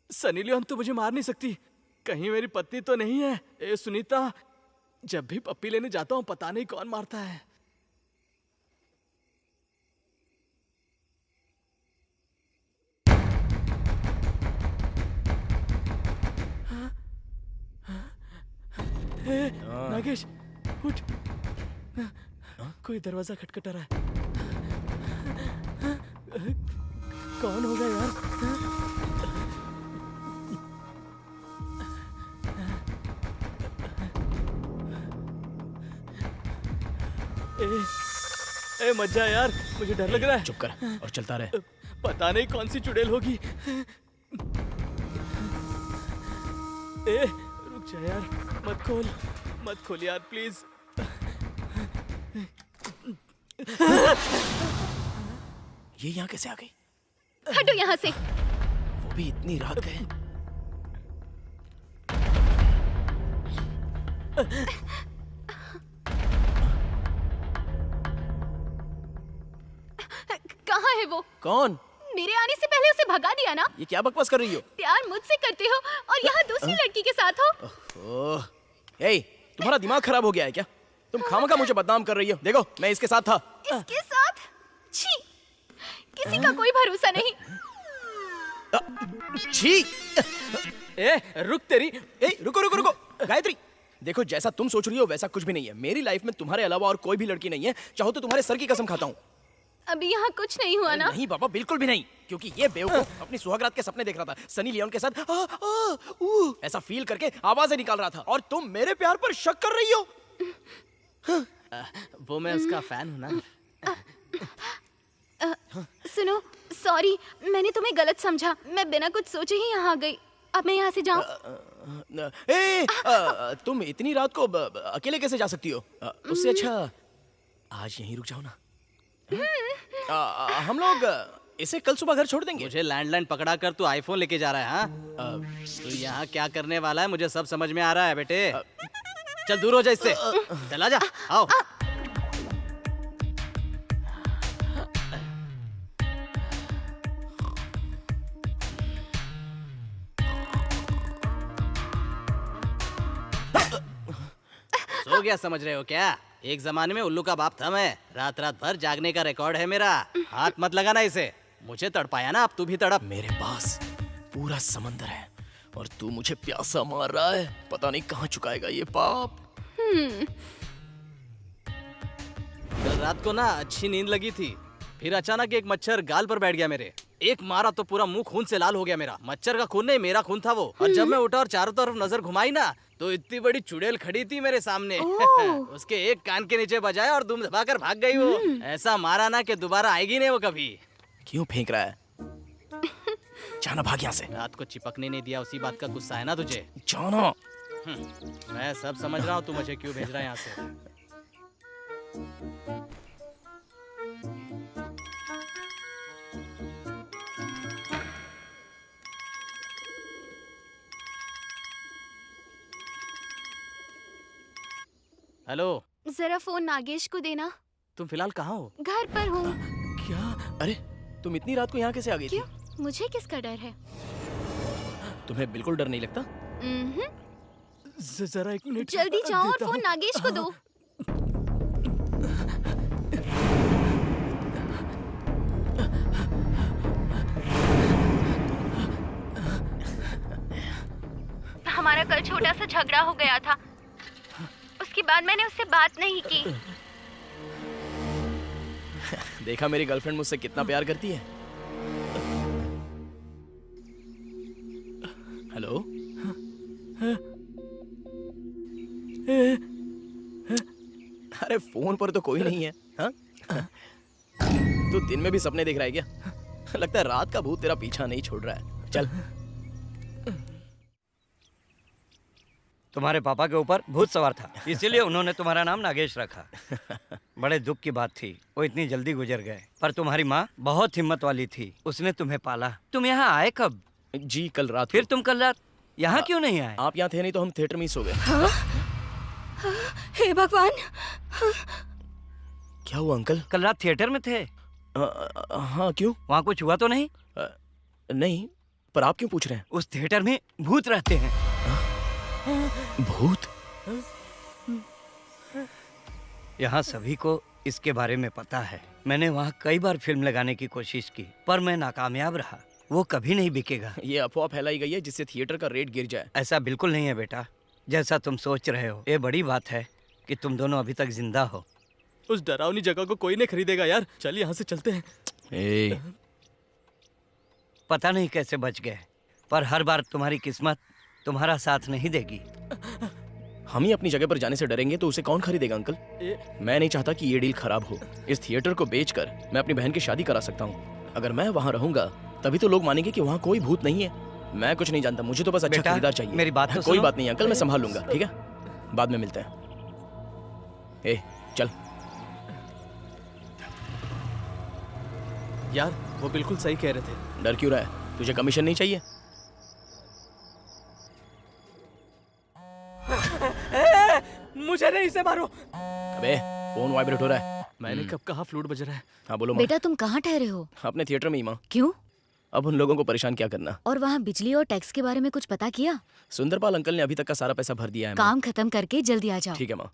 सनी लियोन, तू मुझे मार नहीं सकती। कहीं मेरी पत्नी तो नहीं है? ए सुनीता, जब भी पप्पी लेने जाता हूँ पता नहीं कौन मारता है। नागेश, उठ। कोई दरवाजा खटखटा रहा है। कौन होगा यार? ए मत जा यार, मुझे डर लग रहा है। चुप कर और चलता रहे। पता नहीं कौन सी चुड़ैल होगी। रुक जा यार, मत खोल यार प्लीज। ये यहाँ कैसे आ गई? हटो यहाँ से। वो भी इतनी रात गए। कहाँ है वो? कौन? मेरे आने से पहले उसे भगा दिया ना। ये क्या बकवास कर रही हो? प्यार मुझसे करते हो और यहाँ दूसरी लड़की के साथ हो। ओह, ए, तुम्हारा दिमाग खराब हो गया है क्या? तुम खामखा मुझे बदनाम कर रही हो। देखो मैं इसके साथ था। इसके साथ? छी, किसी का कोई भरोसा नहीं। छी! रुक तेरी। रुको रुको रुको गायत्री, देखो जैसा तुम सोच रही हो वैसा कुछ भी नहीं है। मेरी लाइफ में तुम्हारे अलावा और कोई भी लड़की नहीं है। चाहो तो तुम्हारे सर की कसम खाता हूँ। अभी यहाँ कुछ नहीं हुआ ना? नहीं बाबा, बिल्कुल भी नहीं, क्योंकि ये बेवकूफ अपनी सुहागरात के सपने देख रहा था सनी लियोन के साथ। ऐसा फील करके आवाजें निकाल रहा था और तुम मेरे प्यार पर शक कर रही हो। वो मैं उसका फैन हूँ ना। सुनो, सॉरी, मैंने तुम्हें गलत समझा। मैं बिना कुछ सोचे ही यहाँ आ गई। अब मैं यहाँ से जाऊँ? तुम इतनी रात को अकेले कैसे जा सकती हो? उससे अच्छा आज यहीं रुक जाओ ना। हम लोग इसे कल सुबह घर छोड़ देंगे। मुझे लैंडलाइन पकड़ा कर तू आईफोन लेके जा रहा है? हाँ, तू यहाँ क्या करने वाला है मुझे सब समझ में आ रहा है बेटे। चल दूर हो जा इससे। चला जा। आओ। सो गया समझ रहे हो क्या? एक जमाने में उल्लू का बाप था मैं। रात रात भर जागने का रिकॉर्ड है मेरा। हाथ मत लगाना इसे। मुझे तड़पाया ना, अब तू भी तड़प। मेरे पास पूरा समंदर है और तू मुझे प्यासा मार रहा है। पता नहीं कहाँ चुकाएगा ये पाप। कल रात को ना अच्छी नींद लगी थी, फिर अचानक एक मच्छर गाल पर बैठ गया मेरे। एक मारा तो पूरा मुंह खून से लाल हो गया मेरा। मच्छर का खून नहीं, मेरा खून था वो। और जब मैं उठा और चारों तरफ नजर घुमाई ना, तो इतनी बड़ी चुड़ैल खड़ी थी मेरे सामने। उसके एक कान के नीचे बजाया और दुम दबाकर भाग गई वो। ऐसा मारा ना कि दोबारा आएगी नहीं वो कभी। क्यों फेंक रहा है? जाना, भाग यहाँ से। रात को चिपकने नहीं दिया, उसी बात का गुस्सा है ना तुझे? जाना। मैं सब समझ रहा हूँ तू मुझे क्यों भेज रहा है यहाँ से। हेलो, जरा फोन नागेश को देना। तुम फिलहाल कहाँ हो? घर पर हूँ। क्या? अरे तुम इतनी रात को यहाँ कैसे आ गई थी? क्यों? मुझे किसका डर है? तुम्हें बिल्कुल डर नहीं लगता? जरा एक मिनट। जल्दी जाओ और फोन नागेश को दो। हमारा कल छोटा सा झगड़ा हो गया था। उसके बाद मैंने उससे बात नहीं की। देखा मेरी गर्लफ्रेंड मुझसे कितना प्यार करती है। हेलो, अरे फोन पर तो कोई नहीं है। हाँ? तू दिन में भी सपने देख रहा है क्या? लगता है रात का भूत तेरा पीछा नहीं छोड़ रहा है। चल। तुम्हारे पापा के ऊपर भूत सवार था, इसीलिए उन्होंने तुम्हारा नाम नागेश रखा। बड़े दुख की बात थी, वो इतनी जल्दी गुजर गए। पर तुम्हारी माँ बहुत हिम्मत वाली थी, उसने तुम्हें पाला। तुम यहाँ आए कब? जी कल रात। फिर तुम कल रात यहाँ क्यों नहीं आए? आप यहाँ थे नहीं तो हम थिएटर में ही सो गए। हे भगवान! क्या हुआ अंकल? कल रात थिएटर में थे? हाँ, क्यों? वहाँ कुछ हुआ तो नहीं? नहीं, पर आप क्यों पूछ रहे हैं? उस थिएटर में भूत रहते हैं। भूत? यहाँ सभी को इसके बारे में पता है। मैंने वहाँ कई बार फिल्म लगाने की कोशिश की, पर मैं नाकामयाब रहा। वो कभी नहीं बिकेगा। ये अफवाह फैलाई गई है जिससे थिएटर का रेट गिर जाए। ऐसा बिल्कुल नहीं है बेटा, जैसा तुम सोच रहे हो। ये बड़ी बात है कि तुम दोनों अभी तक जिंदा हो। उस डरावनी जगह को कोई नहीं खरीदेगा यार। चल यहाँ से चलते हैं। पता नहीं कैसे बच गए, पर हर बार तुम्हारी किस्मत तुम्हारा साथ नहीं देगी। हम ही अपनी जगह पर जाने से डरेंगे तो उसे कौन खरीदेगा अंकल? मैं नहीं चाहता कि ये डील खराब हो। इस थिएटर को बेचकर मैं अपनी बहन की शादी करा सकता हूँ। अगर मैं वहाँ रहूंगा तभी तो लोग मानेंगे कि वहाँ कोई भूत नहीं है। मैं कुछ नहीं जानता, मुझे तो बस अच्छा खरीदार चाहिए। मेरी बात तो कोई सुनो। बात नहीं अंकल, मैं संभाल लूंगा। ठीक है, बाद में मिलते हैं। चल यार, वो बिल्कुल सही कह रहे थे। डर क्यों रहा है? तुझे कमीशन नहीं चाहिए? मुझे नहीं, इसे मारो। अबे फोन वाइब्रेट हो रहा है। मैंने कब कहा फ्लूट बज रहा है? हाँ बोलो माँ। बेटा तुम कहाँ ठहरे हो? अपने थिएटर में ही माँ। क्यों? अब उन लोगों को परेशान क्या करना। और वहाँ बिजली और टैक्स के बारे में कुछ पता किया? सुंदरपाल अंकल ने अभी तक का सारा पैसा भर दिया है माँ। काम खत्म करके जल्दी आ जाओ। ठीक है माँ।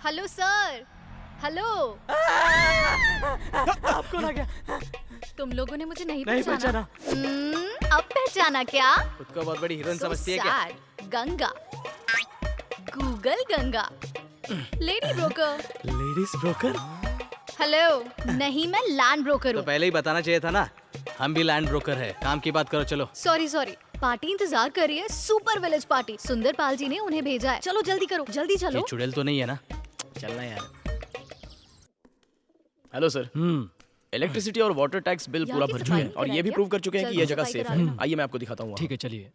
Hello sir, hello. आपको ना क्या? तुम लोगों ने मुझे नहीं नहीं पहचाना। अब पहचाना क्या? खुद को बहुत बड़ी हीरोइन So समझती है क्या? sad. Ganga, Google Ganga, lady broker. Ladies broker? Hello, नहीं मैं लैंड ब्रोकर तो हूँ। पहले ही बताना चाहिए था ना। हम भी लैंड ब्रोकर है। काम की बात करो चलो। सॉरी, पार्टी इंतजार कर रही है, सुपर विलेज पार्टी। सुंदरपाल जी ने उन्हें भेजा है। चलो जल्दी करो, जल्दी चलो। ये चुड़ैल तो नहीं है ना? चलना यार। Hello sir. इलेक्ट्रिसिटी और वाटर टैक्स बिल पूरा भर चुके हैं और ये भी प्रूव कर चुके हैं कि ये जगह सेफ है। आइए मैं आपको दिखाता हूँ। ठीक है चलिए।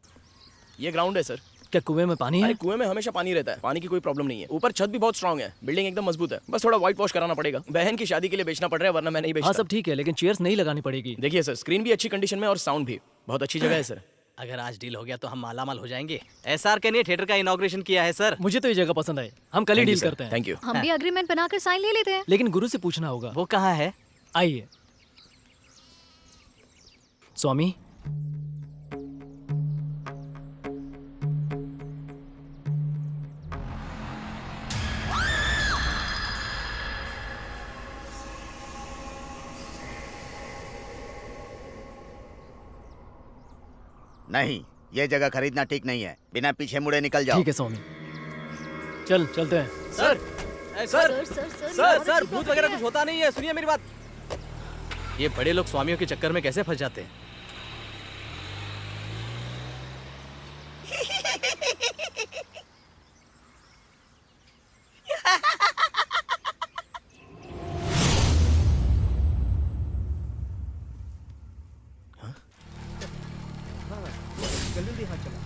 ये ग्राउंड है सर। क्या कुएं में पानी है? अरे कुएं में हमेशा पानी रहता है, पानी की कोई प्रॉब्लम नहीं है। ऊपर छत भी बहुत स्ट्रांग है, बिल्डिंग एकदम मजबूत है। बस थोड़ा व्हाइट वॉश कराना पड़ेगा। बहन की शादी के लिए बेचना पड़ रहा है, वरना मैं नहीं बेचता। हाँ सब ठीक है, लेकिन चेयर्स नहीं लगानी पड़ेगी। देखिए सर, स्क्रीन भी अच्छी कंडीशन में और साउंड भी बहुत अच्छी जगह है सर। अगर आज डील हो गया तो हम मालामाल हो जाएंगे। एसआर के ने थिएटर का इनॉग्रेशन किया है सर। मुझे तो ये जगह पसंद आई, हम कल ही डील करते हैं। Thank you. हम भी अग्रीमेंट बनाकर साइन ले लेते हैं। लेकिन गुरु से पूछना होगा। वो कहाँ है? आइए। स्वामी, नहीं, ये जगह खरीदना ठीक नहीं है। बिना पीछे मुड़े निकल जाओ। ठीक है स्वामी, चलते हैं। सर सर सर, सर भूत वगैरह कुछ होता नहीं है। सुनिए मेरी बात। ये बड़े लोग स्वामियों के चक्कर में कैसे फंस जाते हैं?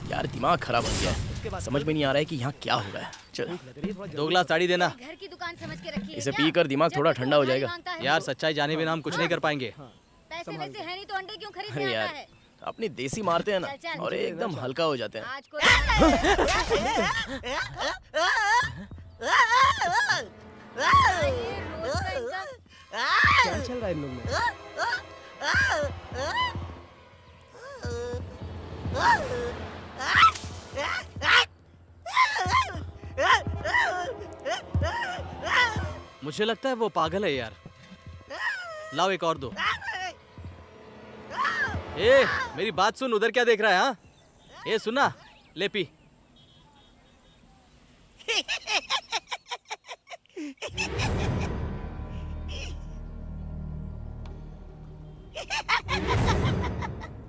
यार दिमाग खराब हो गया है, समझ में नहीं आ रहा है कि यहाँ क्या हो रहा है। चल 2 गिलास साड़ी देना। घर की दुकान समझ के रखिए। इसे पीकर दिमाग थोड़ा ठंडा हो जाएगा। यार सच्चाई जाने बिना हम कुछ नहीं कर पाएंगे। पैसे वैसे है नहीं तो अंडे क्यों खरीदने अरे आता यार है? अपनी देसी मारते हैं ना और एकदम हल्का हो जाते हैं। आज को क्या चल रहा है इन लोग में? मुझे लगता है वो पागल है यार। लाओ एक और दो। ए मेरी बात सुन, उधर क्या देख रहा है? हाँ ए सुना, ले पी।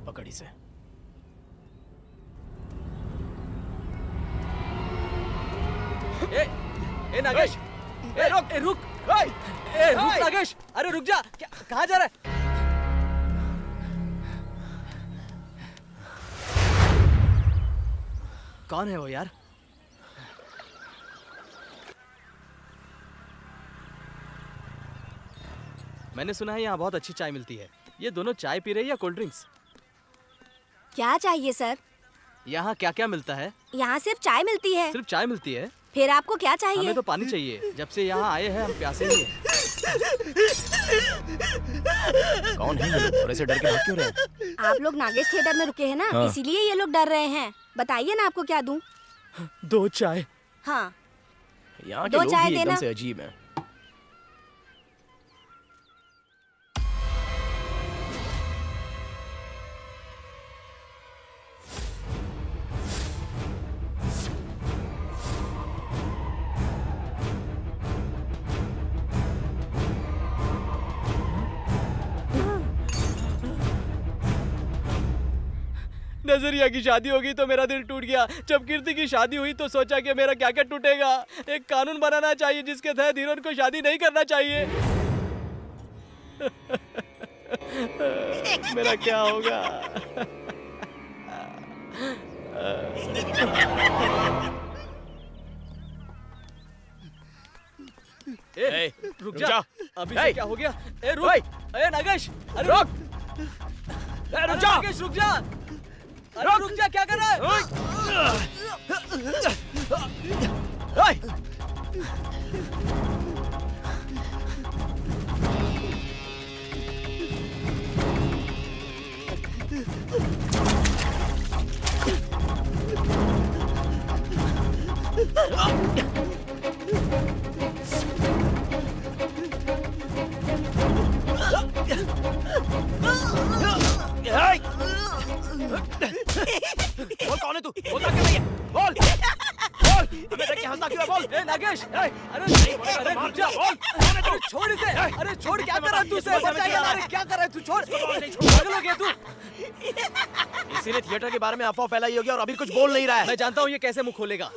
पकड़ इसे। ए नागेश, ए रुक, ए रुक, ए रुक नागेश, अरे रुक जा। क्या कहाँ जा रहा है? कौन है वो यार? मैंने सुना है यहाँ बहुत अच्छी चाय मिलती है। ये दोनों चाय पी रहे हैं या कोल्ड ड्रिंक्स? क्या चाहिए सर? यहाँ क्या क्या मिलता है? यहाँ सिर्फ चाय मिलती है। सिर्फ चाय मिलती है? फिर आपको क्या चाहिए? हमें तो पानी चाहिए। जब से यहाँ आए हैं हम प्यासे ही हैं। कौन है ये लोग और ऐसे डर के भाग क्यों रहे हैं? आप लोग नागेश थिएटर में रुके हैं ना, हाँ। इसीलिए ये लोग डर रहे हैं। बताइए ना आपको क्या दूं? 2 चाय। हाँ, यहाँ के 2 लोग चाय भी एकदम देना। से अजीब हैं। नजरिया की शादी होगी तो मेरा दिल टूट गया। जब कीर्ति की शादी हुई तो सोचा कि मेरा क्या क्या टूटेगा। एक कानून बनाना चाहिए जिसके तहत धीरन को शादी नहीं करना चाहिए। मेरा क्या होगा? ए, रुक जा। जा। अभी ए, से क्या हो गया? ए रुक। ए नागेश, अरे रुक। अरे रुक जा। नागेश रुक जा। अरे रुक जा, क्या कर रहा है? बोल कौन है तू? बोल क्या कर रही है? बोल बोल हमें देख के हंसता क्यों है? बोल ए नागेश, अरे अरे रुक जा। अरे छोड़ इसे। अरे छोड़, क्या कर रहा है तू? इसे मर जाएगा। अरे क्या कर रहा है तू? छोड़। पागल हो गया तू? इसीलिए थिएटर के बारे में अफवाह फैलाई होगी और अभी कुछ बोल नहीं रहा है। मैं जानता हूँ ये कैसे मुंह खोलेगा।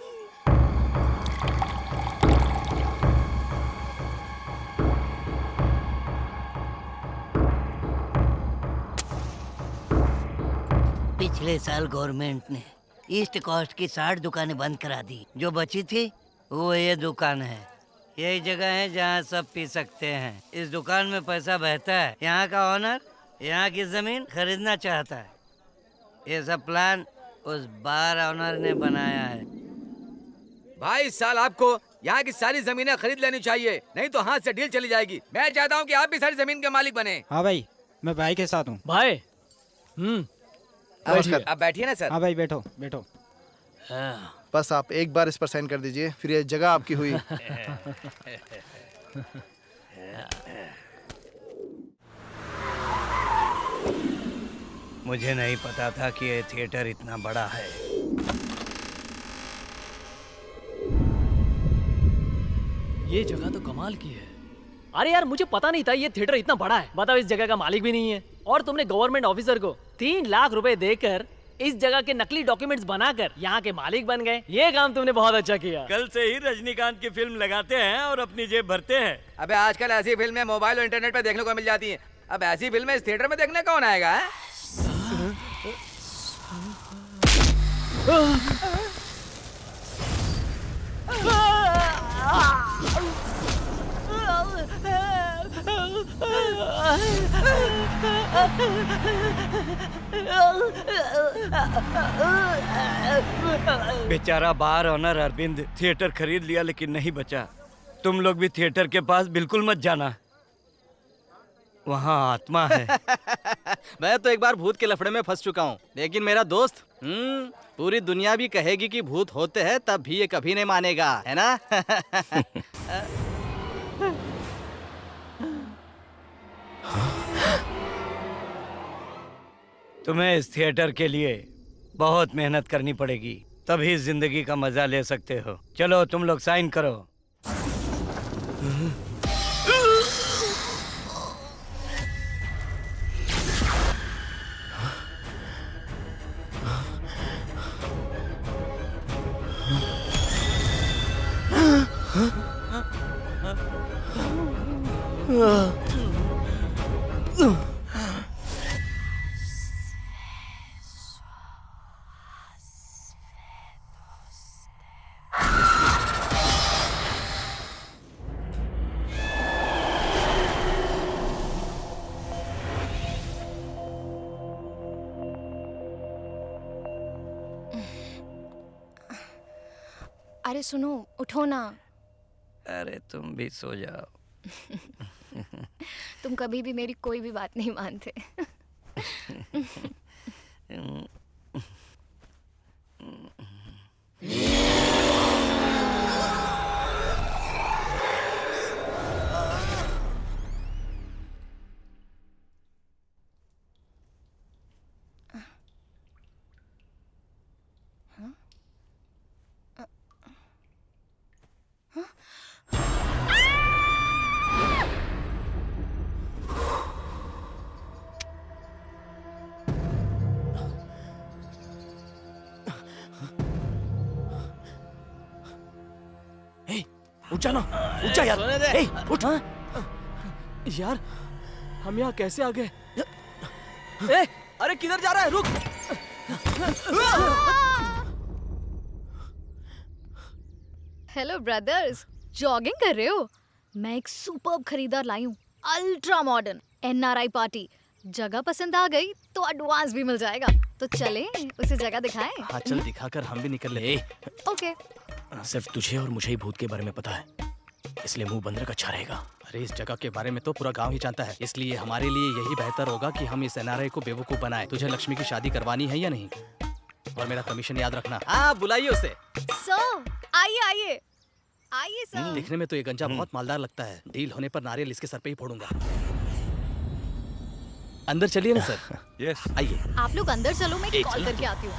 पिछले साल गवर्नमेंट ने ईस्ट कोस्ट की 60 दुकानें बंद करा दी। जो बची थी वो ये दुकान है। यही जगह है जहाँ सब पी सकते हैं। इस दुकान में पैसा बहता है। यहाँ का ओनर यहाँ की जमीन खरीदना चाहता है। ये सब प्लान उस बार ओनर ने बनाया है। भाई इस साल आपको यहाँ की सारी जमीनें खरीद लेनी चाहिए, नहीं तो हाथ से डील चली जाएगी। मैं चाहता हूँ कि आप भी सारी जमीन के मालिक बने। हाँ भाई, मैं भाई के साथ हूँ। भाई आप बैठिए ना सर। हाँ भाई, बैठो बैठो। बस आप एक बार इस पर साइन कर दीजिए, फिर ये जगह आपकी हुई। मुझे नहीं पता था कि ये थिएटर इतना बड़ा है। ये जगह तो कमाल की है। अरे यार, मुझे पता नहीं था ये थिएटर इतना बड़ा है। बताओ, इस जगह का मालिक भी नहीं है और तुमने गवर्नमेंट ऑफिसर को 3 लाख रुपए देकर इस जगह के नकली डॉक्यूमेंट्स बनाकर यहाँ के मालिक बन गए। ये काम तुमने बहुत अच्छा किया। कल से ही रजनीकांत की फिल्म लगाते हैं और अपनी जेब भरते हैं। अबे आजकल ऐसी फिल्में मोबाइल और इंटरनेट पे देखने को मिल जाती हैं। अब ऐसी फिल्में इस थिएटर में देखने कौन आएगा? है? बेचारा बार ऑनर अरविंद थिएटर खरीद लिया लेकिन नहीं बचा। तुम लोग भी थिएटर के पास बिल्कुल मत जाना, वहाँ आत्मा है। मैं तो एक बार भूत के लफड़े में फंस चुका हूँ, लेकिन मेरा दोस्त पूरी दुनिया भी कहेगी कि भूत होते हैं, तब भी ये कभी नहीं मानेगा, है ना? तुम्हें इस थिएटर के लिए बहुत मेहनत करनी पड़ेगी, तभी जिंदगी का मजा ले सकते हो। चलो तुम लोग साइन करो। अरे सुनो, उठो ना। अरे तुम भी सो जाओ। तुम कभी भी मेरी कोई भी बात नहीं मानते। उठ जाना, उठ जा यार। सोने दे। ए, उठ। यार हम यहाँ कैसे आ गए? ए, अरे किधर जा रहा है? रुक। हेलो ब्रदर्स, जॉगिंग कर रहे हो? मैं एक सुपर्ब खरीदार लाई हूँ, अल्ट्रा मॉडर्न एनआरआई पार्टी। जगह पसंद आ गई तो एडवांस भी मिल जाएगा। तो चलें उसे जगह दिखाएं? हाँ चल, दिखाकर हम भी निकल ले। ओके। सिर्फ तुझे और मुझे ही भूत के बारे में पता है, इसलिए मुंह बंद रख अच्छा रहेगा। अरे इस जगह के बारे में तो पूरा गांव ही जानता है, इसलिए हमारे लिए यही बेहतर होगा कि हम इस एनआरआई को बेवकूफ बनाएं। तुझे लक्ष्मी की शादी करवानी है या नहीं? और मेरा कमीशन याद रखना। हाँ बुलाइए उसे। सर आइए आइए आइए सर। दिखने में तो ये गंजा बहुत मालदार लगता है। डील होने पर नारियल इसके सर पे ही फोड़ूंगा। अंदर चलिए ना सर। यस आइए। आप लोग अंदर चलो, मैं ए, कॉल चलो। करके आती हूँ।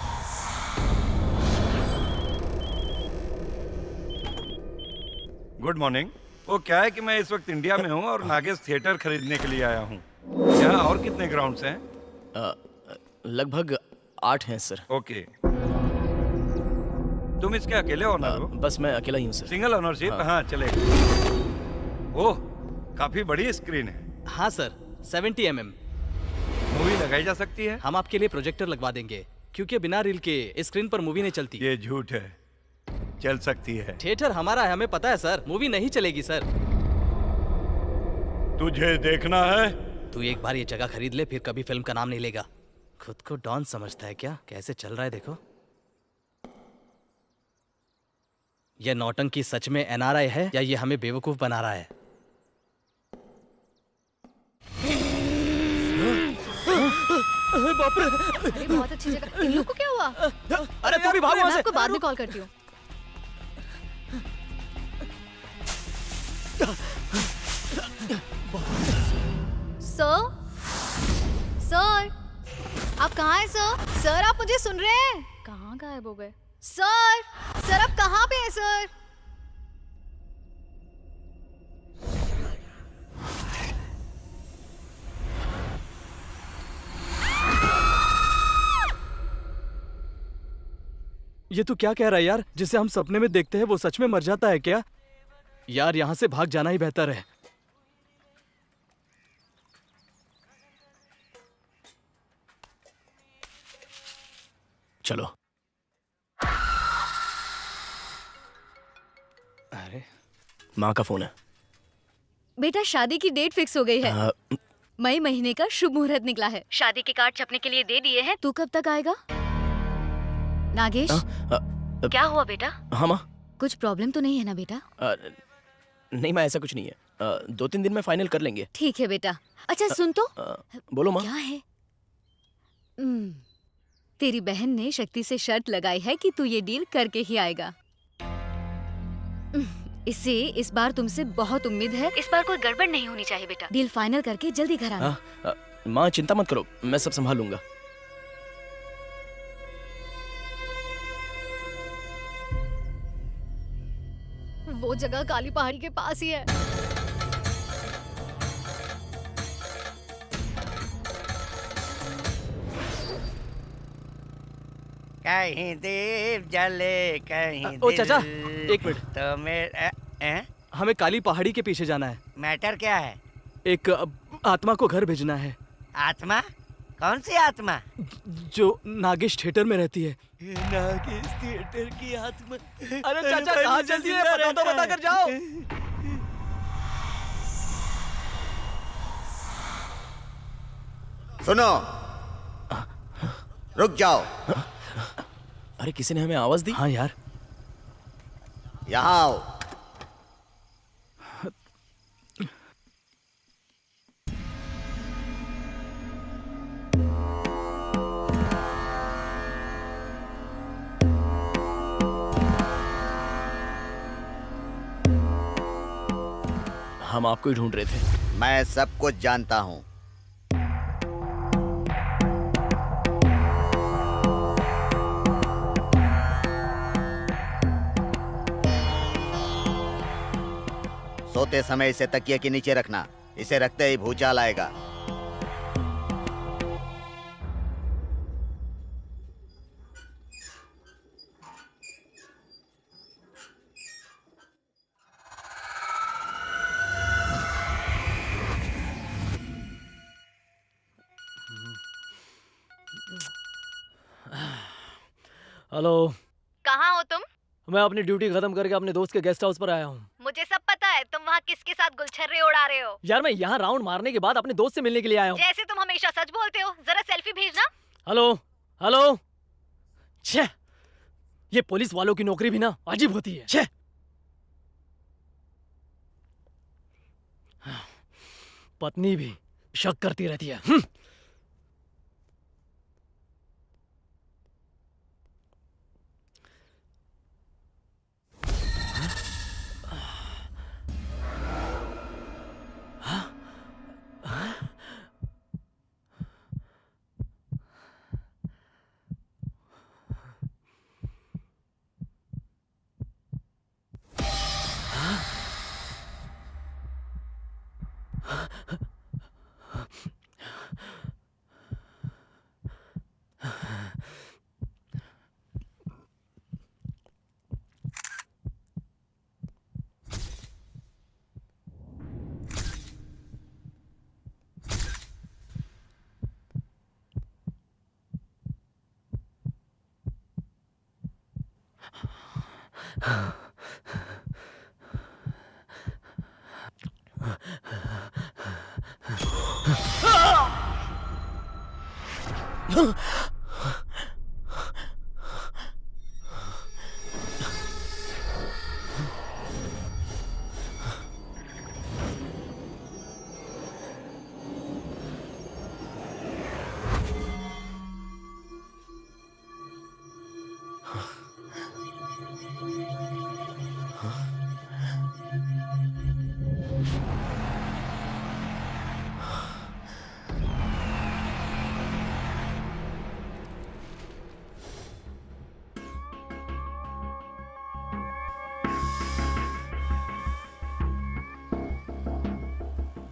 Good morning. वो क्या है कि मैं इस वक्त इंडिया में हूँ और नागेश थिएटर खरीदने के लिए आया हूँ। यहाँ और कितने ग्राउंड्स हैं? लगभग 8 हैं सर। ओके। तुम इसके अकेले ओनर हो? बस मैं अकेला ही हूँ सर। Single ownership? हाँ चलेगा। ओह, काफी बड़ी स्क्रीन है। हाँ सर, 70 mm। मूवी लगाई जा सकती है? हम आपके लिए प्रोजेक्टर लगवा देंगे, क्योंकि बिना रील के स्क्रीन पर मूवी नहीं चलती। ये झूठ है, चल सकती है। थिएटर हमारा है, हमें पता है सर। मूवी नहीं चलेगी सर। तुझे देखना है? तू एक बार ये जगह खरीद ले, फिर कभी फिल्म का नाम नहीं लेगा। खुद को डॉन समझता है क्या? कैसे चल रहा है देखो। यह नौटंकी सच में एनआरआई है या ये हमें बेवकूफ बना रहा है? बाप रे! अरे बहुत अच्छी जगह। इन लोग को क्या हुआ? अरे तू भी भाग वहां मैं से। आपको बाद में कॉल करती हूँ। सर, सर, आप कहाँ हैं सर? सर आप मुझे सुन रहे हैं? कहाँ गायब हो गए? सर, सर आप कहाँ पे हैं सर? ये तू क्या कह रहा है यार? जिसे हम सपने में देखते हैं वो सच में मर जाता है क्या? यार यहाँ से भाग जाना ही बेहतर है। चलो। अरे माँ का फोन है। बेटा शादी की डेट फिक्स हो गई है। मई महीने का शुभ मुहूर्त निकला है। शादी के कार्ड छपने के लिए दे दिए हैं। तू कब तक आएगा? नागेश, क्या हुआ बेटा? हाँ माँ। कुछ प्रॉब्लम तो नहीं है ना बेटा? नहीं माँ, ऐसा कुछ नहीं है। 2-3 दिन में फाइनल कर लेंगे। ठीक है बेटा। अच्छा सुन तो। बोलो माँ। क्या है? तेरी बहन ने शक्ति से शर्त लगाई है कि तू ये डील करके ही आएगा। इसे इस बार तुमसे बहुत उम्मीद है। इस बार कोई गड़बड़ नहीं होनी चाहिए बेटा। डील फाइनल करके जल्दी घर आना। माँ चिंता मत करो, मैं सब संभाल लूंगा। वो जगह काली पहाड़ी के पास ही है। कहीं दीप जले कहीं ओ चाचा, दिल। एक मिनट। तो मेरे हमें काली पहाड़ी के पीछे जाना है। मैटर क्या है? एक आत्मा को घर भेजना है। आत्मा? कौन सी आत्मा? जो नागेश थिएटर में रहती है। नागेश थिएटर की आत्मा? अरे चाचा कहाँ जल्दी है, पता तो बता कर जाओ। सुनो, रुक जाओ। अरे किसी ने हमें आवाज दी? हाँ यार। यहाँ आओ। हम आपको ही ढूंढ रहे थे। मैं सब कुछ जानता हूँ। सोते समय इसे तकिए के नीचे रखना। इसे रखते ही भूचाल आएगा। हेलो। कहाँ हो तुम? मैं अपनी ड्यूटी खत्म करके अपने दोस्त के गेस्ट हाउस पर आया हूँ। मुझे सब पता है, तुम वहाँ किसके साथ गुलछर्रे उड़ा रहे हो। यार मैं यहाँ राउंड मारने के बाद अपने दोस्त से मिलने के लिए आया हूँ। जैसे तुम हमेशा सच बोलते हो, जरा सेल्फी भेजना। Hello hello. छे, ये पुलिस वालों की नौकरी भी ना अजीब होती है। छे। पत्नी भी शक करती रहती है।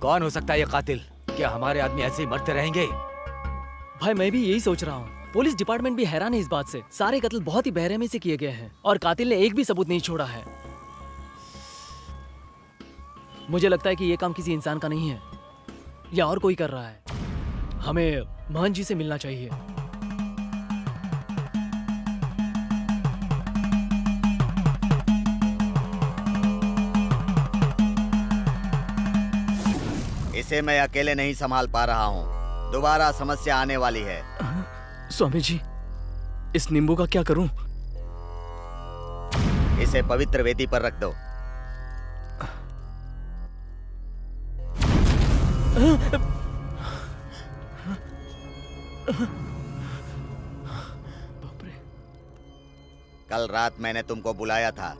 कौन हो सकता है ये कातिल? क्या हमारे आदमी ऐसे ही मरते रहेंगे? भाई मैं भी यही सोच रहा हूँ। पुलिस डिपार्टमेंट भी हैरान है इस बात से। सारे कत्ल बहुत ही बेरहमी से किए गए हैं और कातिल ने एक भी सबूत नहीं छोड़ा है। मुझे लगता है कि ये काम किसी इंसान का नहीं है या और कोई कर रहा है। हमें महन जी से मिलना चाहिए। इसे मैं अकेले नहीं संभाल पा रहा हूँ। दोबारा समस्या आने वाली है। स्वामी जी, इस नींबू का क्या करूं? इसे पवित्र वेदी पर रख दो। कल रात मैंने तुमको बुलाया था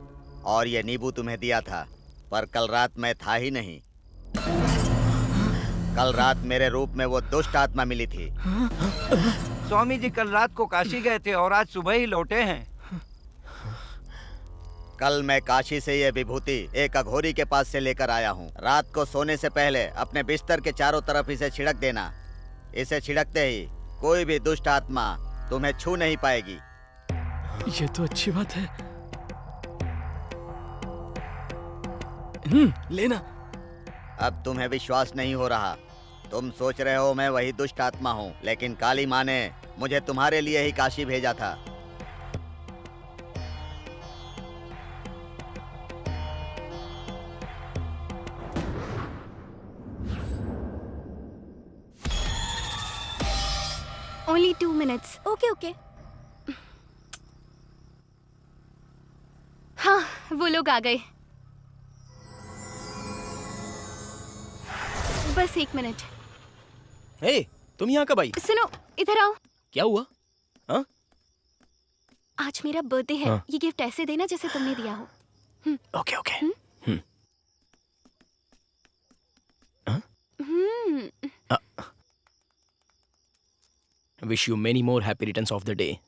और ये नींबू तुम्हें दिया था, पर कल रात मैं था ही नहीं। कल रात मेरे रूप में वो दुष्ट आत्मा मिली थी। स्वामी जी कल रात को काशी गए थे और आज सुबह ही लौटे हैं। कल मैं काशी से ये विभूति एक अघोरी के पास से लेकर आया हूँ। रात को सोने से पहले अपने बिस्तर के चारों तरफ इसे छिड़क देना। इसे छिड़कते ही कोई भी दुष्ट आत्मा तुम्हें छू नहीं पाएगी। ये तो अच्छी बात है। लेना। अब तुम्हें विश्वास नहीं हो रहा। तुम सोच रहे हो मैं वही दुष्ट आत्मा हूँ, लेकिन काली माँ ने मुझे तुम्हारे लिए ही काशी भेजा था। Only 2 minutes. Okay okay. हाँ, वो लोग आ गए। बस 1 मिनट। हे, तुम यहाँ कब आई? सुनो, इधर आओ। क्या हुआ? हाँ? आज मेरा बर्थडे है। हाँ। ये गिफ्ट ऐसे देना जैसे तुमने दिया हो। Okay okay. Wish you many more happy returns of the day.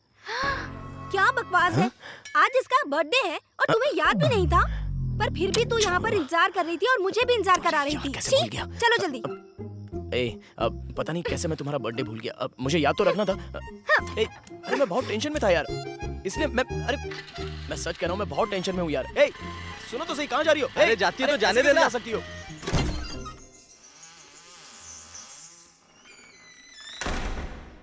क्या बकवास है? आज इसका बर्थडे है और तुम्हें याद भी नहीं था, पर फिर भी तू यहाँ पर इंतजार कर रही थी और मुझे भी इंतजार करा रही थी। कैसे भूल गया? चलो जल्दी। अब पता नहीं कैसे मैं तुम्हारा बर्थडे भूल गया। अब मुझे याद तो रखना था। अरे मैं बहुत टेंशन में था यार, इसलिए मैं सच कह रहा हूँ, मैं बहुत टेंशन में हूँ यार। सुनो तो सही, कहाँ जा रही हो? अरे जाती है तो जाने देना। जा सकती हो।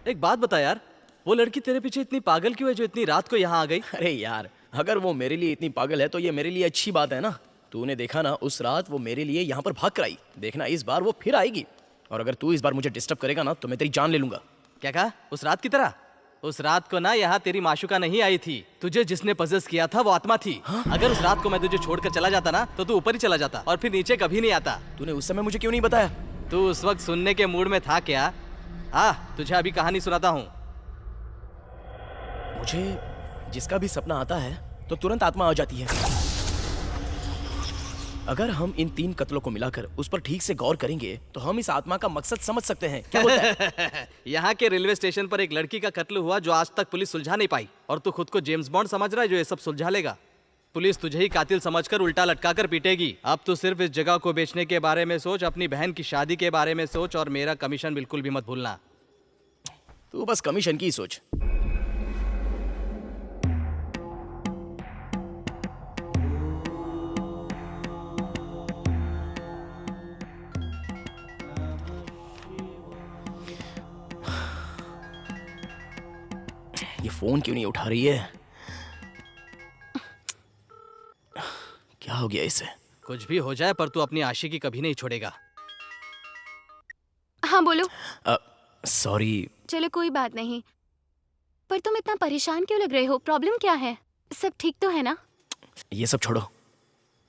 एक बात बता यार, वो लड़की तेरे पीछे इतनी पागल क्यों है जो इतनी रात को यहाँ आ गई? अरे यार, अगर वो मेरे लिए इतनी पागल है तो ये मेरे लिए अच्छी बात है ना। तूने देखा ना, उस रात वो मेरे लिए यहाँ पर भाग कर आई। देखना इस बार वो फिर आएगी, और अगर तू इस बार मुझे डिस्टर्ब करेगा ना तो मैं तेरी जान ले लूंगा। क्या कहा? उस रात की तरह? उस रात को ना यहाँ तेरी माशुका नहीं आई थी, तुझे जिसने पजेस किया था वो आत्मा थी। अगर उस रात को मैं तुझे छोड़कर चला जाता ना तो तू ऊपर ही चला जाता और फिर नीचे कभी नहीं आता। तूने उस समय मुझे क्यों नहीं बताया? तू उस वक्त सुनने के मूड में था क्या? तुझे अभी कहानी सुनाता हूँ। मुझे जिसका भी सपना आता है तो तुरंत आत्मा आ जाती है। अगर हम इन 3 कत्लों को मिलाकर उस पर ठीक से गौर करेंगे तो हम इस आत्मा का मकसद समझ सकते हैं। क्या बोलता है? यहाँ के रेलवे स्टेशन पर एक लड़की का कत्ल हुआ जो आज तक पुलिस सुलझा नहीं पाई, और तू खुद को जेम्स बॉन्ड समझ रहा है जो ये सब सुलझा लेगा। पुलिस तुझे ही कातिल समझकर उल्टा लटकाकर पीटेगी। अब तू सिर्फ इस जगह को बेचने के बारे में सोच, अपनी बहन की शादी के बारे में सोच, और मेरा कमीशन बिल्कुल भी मत भूलना। तू बस कमीशन की सोच। ये फोन क्यों नहीं उठा रही है? क्या हो गया इसे? कुछ भी हो जाए पर तू अपनी आशिकी कभी नहीं छोड़ेगा। हाँ बोलो। सॉरी। चलो कोई बात नहीं, पर तुम इतना परेशान क्यों लग रहे हो? प्रॉब्लम क्या है? सब ठीक तो है ना? ये सब छोड़ो।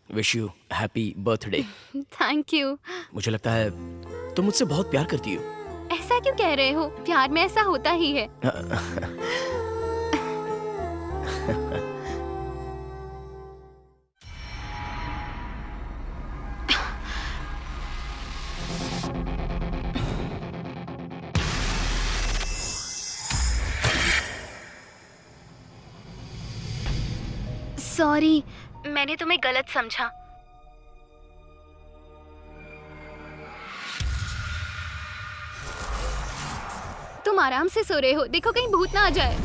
Wish you happy birthday. Thank you. मुझे लगता है तुम मुझसे बहुत प्यार करती हो। ऐसा क्यों कह रहे हो? प्यार में ऐसा होता ही है। सॉरी, मैंने तुम्हें गलत समझा। तुम आराम से सो रहे हो, देखो कहीं भूत ना आ जाए।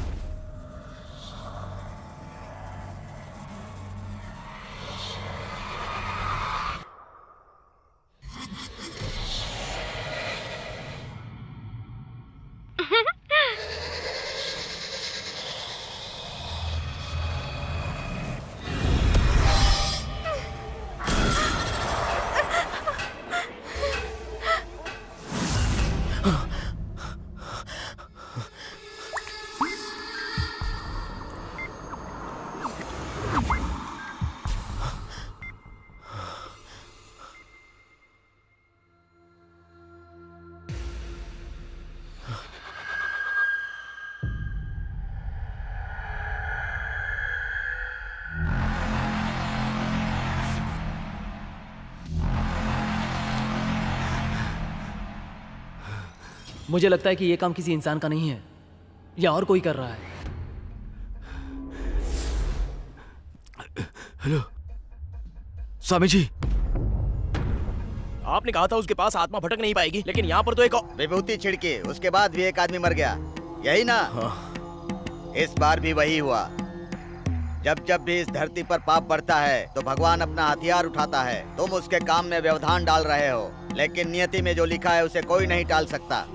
मुझे लगता है कि ये काम किसी इंसान का नहीं है, या और कोई कर रहा है। हेलो स्वामी जी, आपने कहा था उसके पास आत्मा भटक नहीं पाएगी, लेकिन यहाँ पर तो एक विभूति छिड़की, उसके बाद भी एक आदमी मर गया, यही ना? इस बार भी वही हुआ। जब जब भी इस धरती पर पाप बढ़ता है तो भगवान अपना हथियार उठाता है। तुम उसके काम में व्यवधान डाल रहे हो, लेकिन नियति में जो लिखा है उसे कोई नहीं टाल सकता।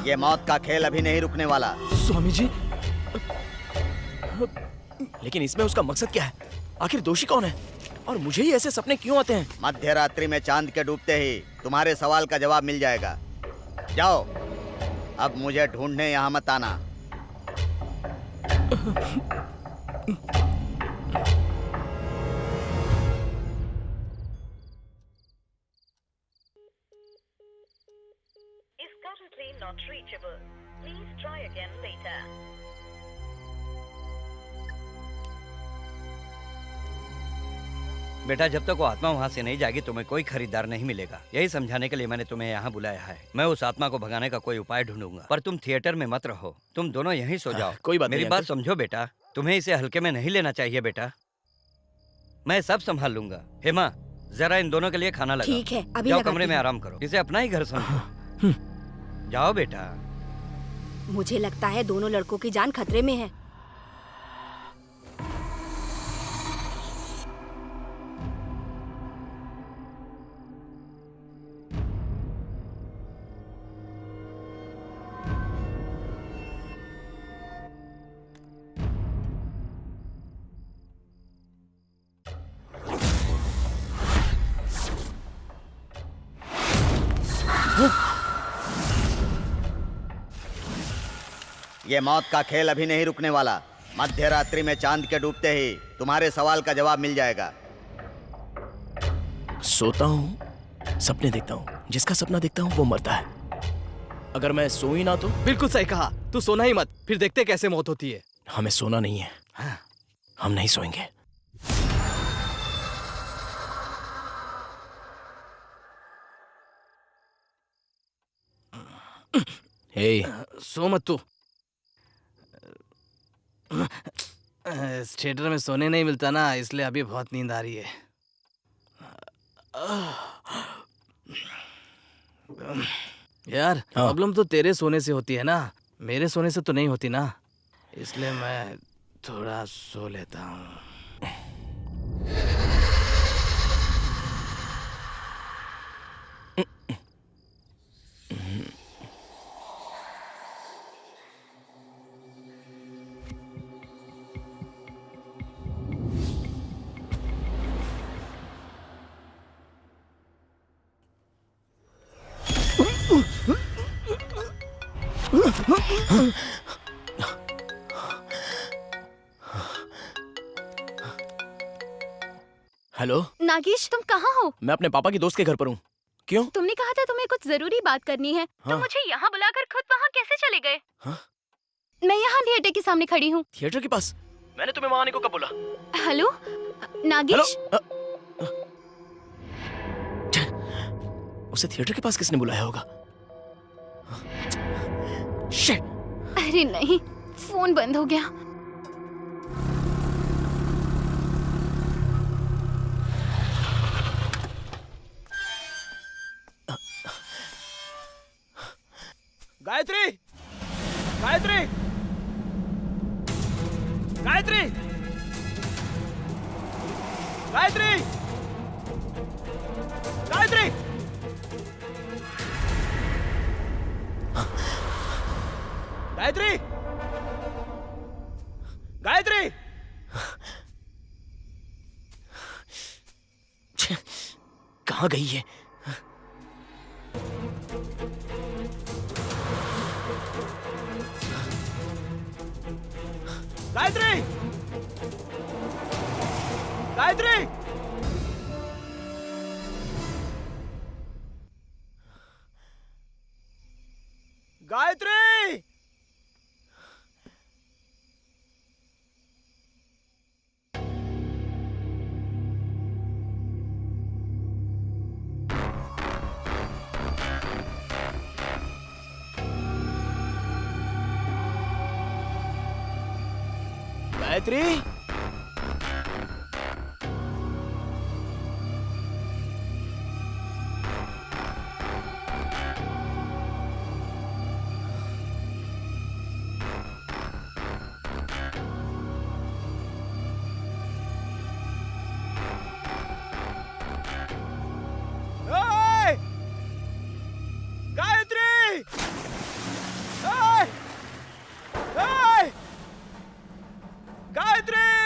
ये मौत का खेल अभी नहीं रुकने वाला। स्वामी जी, लेकिन इसमें उसका मकसद क्या है? आखिर दोषी कौन है? और मुझे ही ऐसे सपने क्यों आते हैं? मध्य रात्रि में चांद के डूबते ही तुम्हारे सवाल का जवाब मिल जाएगा। जाओ, अब मुझे ढूंढने यहाँ मत आना। Is currently not reachable. Please try again later. बेटा जब तक वो आत्मा वहाँ से नहीं जाएगी तुम्हें कोई खरीदार नहीं मिलेगा। यही समझाने के लिए मैंने तुम्हें यहाँ बुलाया है। मैं उस आत्मा को भगाने का कोई उपाय ढूंढूंगा, पर तुम थिएटर में मत रहो, तुम दोनों यहीं सो जाओ। कोई बात मेरी नहीं, बात अंकल। समझो बेटा, तुम्हें इसे हल्के में नहीं लेना चाहिए बेटा। मैं सब संभाल लूंगा। हेमा जरा इन दोनों के लिए खाना लगा। ठीक है, अभी जाओ लगाती कमरे में हूँ। आराम करो, इसे अपना ही घर समझो। जाओ बेटा। मुझे लगता है दोनों लड़कों की जान खतरे में है। ये मौत का खेल अभी नहीं रुकने वाला। मध्य रात्रि में चांद के डूबते ही तुम्हारे सवाल का जवाब मिल जाएगा। सोता हूँ, सपने देखता हूँ, जिसका सपना देखता हूँ वो मरता है। अगर मैं सो ही ना तो? बिल्कुल सही कहा, तू सोना ही मत, फिर देखते कैसे मौत होती है। हमें सोना नहीं है। हम नहीं सोएंगे। हे, सो मत तू। इस थिएटर में सोने नहीं मिलता ना, इसलिए अभी बहुत नींद आ रही है। यार प्रॉब्लम तो तेरे सोने से होती है ना, मेरे सोने से तो नहीं होती ना, इसलिए मैं थोड़ा सो लेता हूँ। हेलो नागेश, तुम कहाँ हो? मैं अपने पापा के दोस्त के घर पर हूँ। क्यों? तुमने कहा था तुम्हें कुछ जरूरी बात करनी है। हाँ। तुम मुझे यहाँ बुलाकर खुद वहाँ कैसे चले गए? हाँ? मैं यहाँ थिएटर के सामने खड़ी हूँ। थिएटर के पास? मैंने तुम्हें वहां आने को कब बोला? हेलो नागेश। उसे थिएटर के पास किसने बुलाया होगा? शिट! अरे नहीं, फोन बंद हो गया। गायत्री! गायत्री! गायत्री! गायत्री! गायत्री! गायत्री! गायत्री! कहाँ गई है? गायत्री! गायत्री! गायत्री! गायत्री! ओए! गायत्री! ओए! ओए! गायत्री!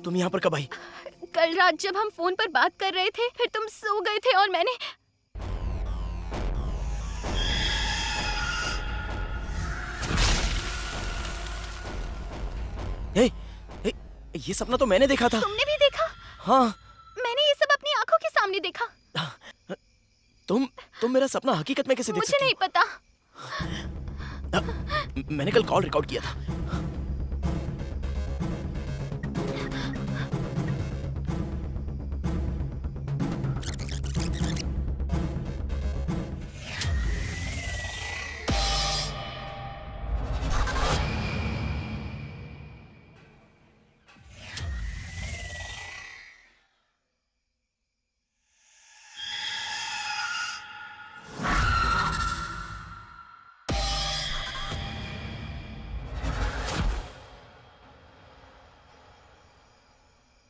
तुम यहाँ पर कब आई? कल रात जब हम फोन पर बात कर रहे थे, फिर तुम सो गए थे और मैंने ये सपना तो मैंने देखा था। तुमने भी देखा? हाँ। मैंने ये सब अपनी आंखों के सामने देखा। तुम मेरा सपना हकीकत में कैसे देख मुझे सकती नहीं पता। हो? मैंने कल कॉल रिकॉर्ड किया था।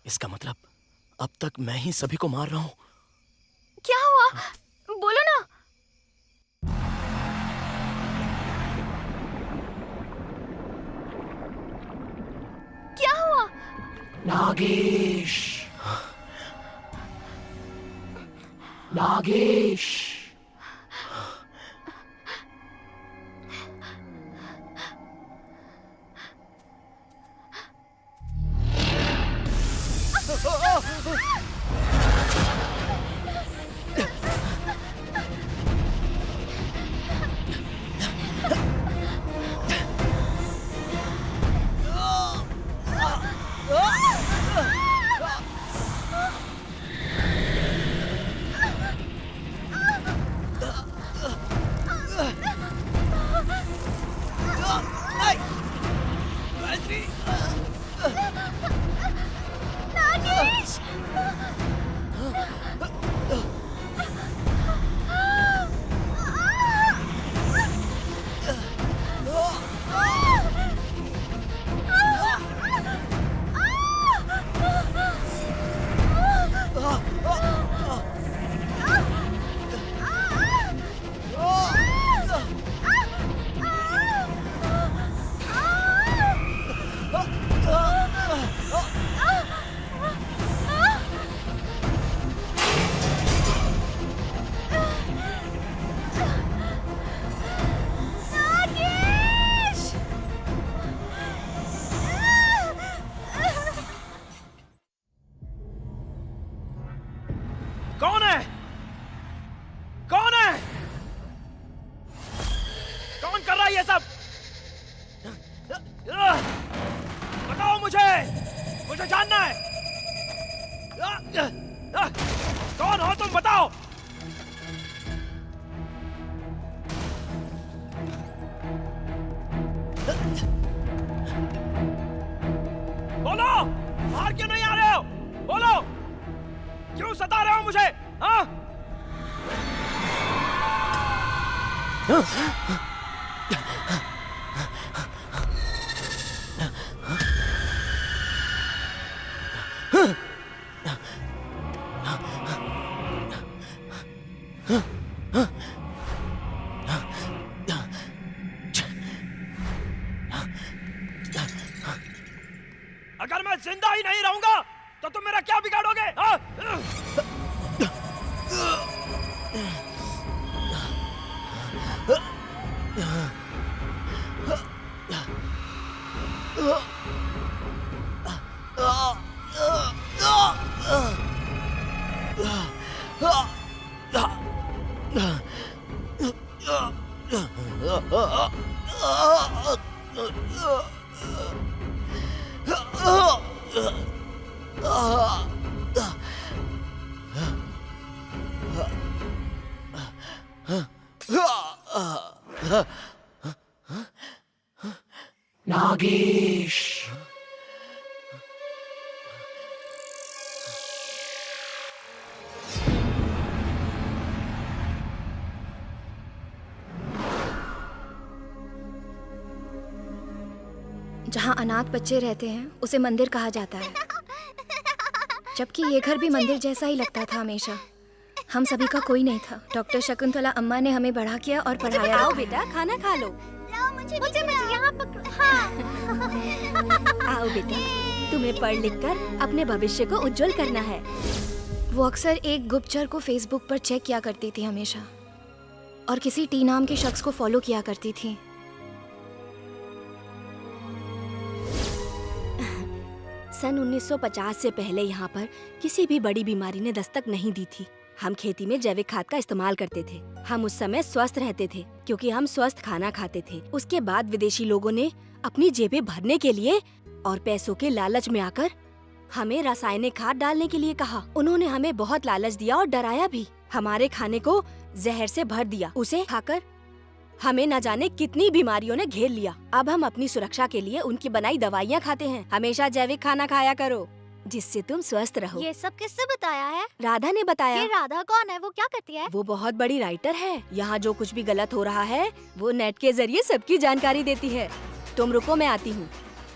इसका मतलब अब तक मैं ही सभी को मार रहा हूं। क्या हुआ? बोलो ना। क्या हुआ? नागेश, नागेश। कौन है? कौन है? कौन कर रहा है ये सब? बताओ मुझे जानना है। कौन हो तुम? बताओ। बोलो, बाहर क्यों नहीं आ रहे हो? बोलो, क्यों सता रहे हो मुझे? हाँ? अगर मैं जिंदा ही नहीं रहूंगा तो तुम मेरा क्या बिगाड़ोगे? हाँ? नागेश। जहाँ अनाथ बच्चे रहते हैं उसे मंदिर कहा जाता है, जबकि ये घर भी मंदिर जैसा ही लगता था हमेशा। हम सभी का कोई नहीं था। डॉक्टर शकुंतला अम्मा ने हमें बड़ा किया और पढ़ाया। आओ बेटा, खाना खा लो। मुझे यहाँ पकड़ो। हाँ। आओ बेटा। तुम्हें पढ़ लिख कर अपने भविष्य को उज्जवल करना है। वो अक्सर एक गुप्तचर को फेसबुक पर चेक किया करती थी हमेशा, और किसी टी नाम के शख्स को फॉलो किया करती थी। सन 1950 से पहले यहाँ पर किसी भी बड़ी बीमारी ने दस्तक नहीं दी थी। हम खेती में जैविक खाद का इस्तेमाल करते थे। हम उस समय स्वस्थ रहते थे क्योंकि हम स्वस्थ खाना खाते थे। उसके बाद विदेशी लोगों ने अपनी जेबें भरने के लिए और पैसों के लालच में आकर हमें रासायनिक खाद डालने के लिए कहा। उन्होंने हमें बहुत लालच दिया और डराया भी। हमारे खाने को जहर से भर दिया। उसे खाकर हमें न जाने कितनी बीमारियों ने घेर लिया। अब हम अपनी सुरक्षा के लिए उनकी बनाई दवाइयाँ खाते हैं। हमेशा जैविक खाना खाया करो जिससे तुम स्वस्थ रहो। ये सब किससे बताया है? राधा ने बताया। ये राधा कौन है? वो क्या करती है? वो बहुत बड़ी राइटर है। यहाँ जो कुछ भी गलत हो रहा है वो नेट के जरिए सबकी जानकारी देती है। तुम रुको, मैं आती हूँ।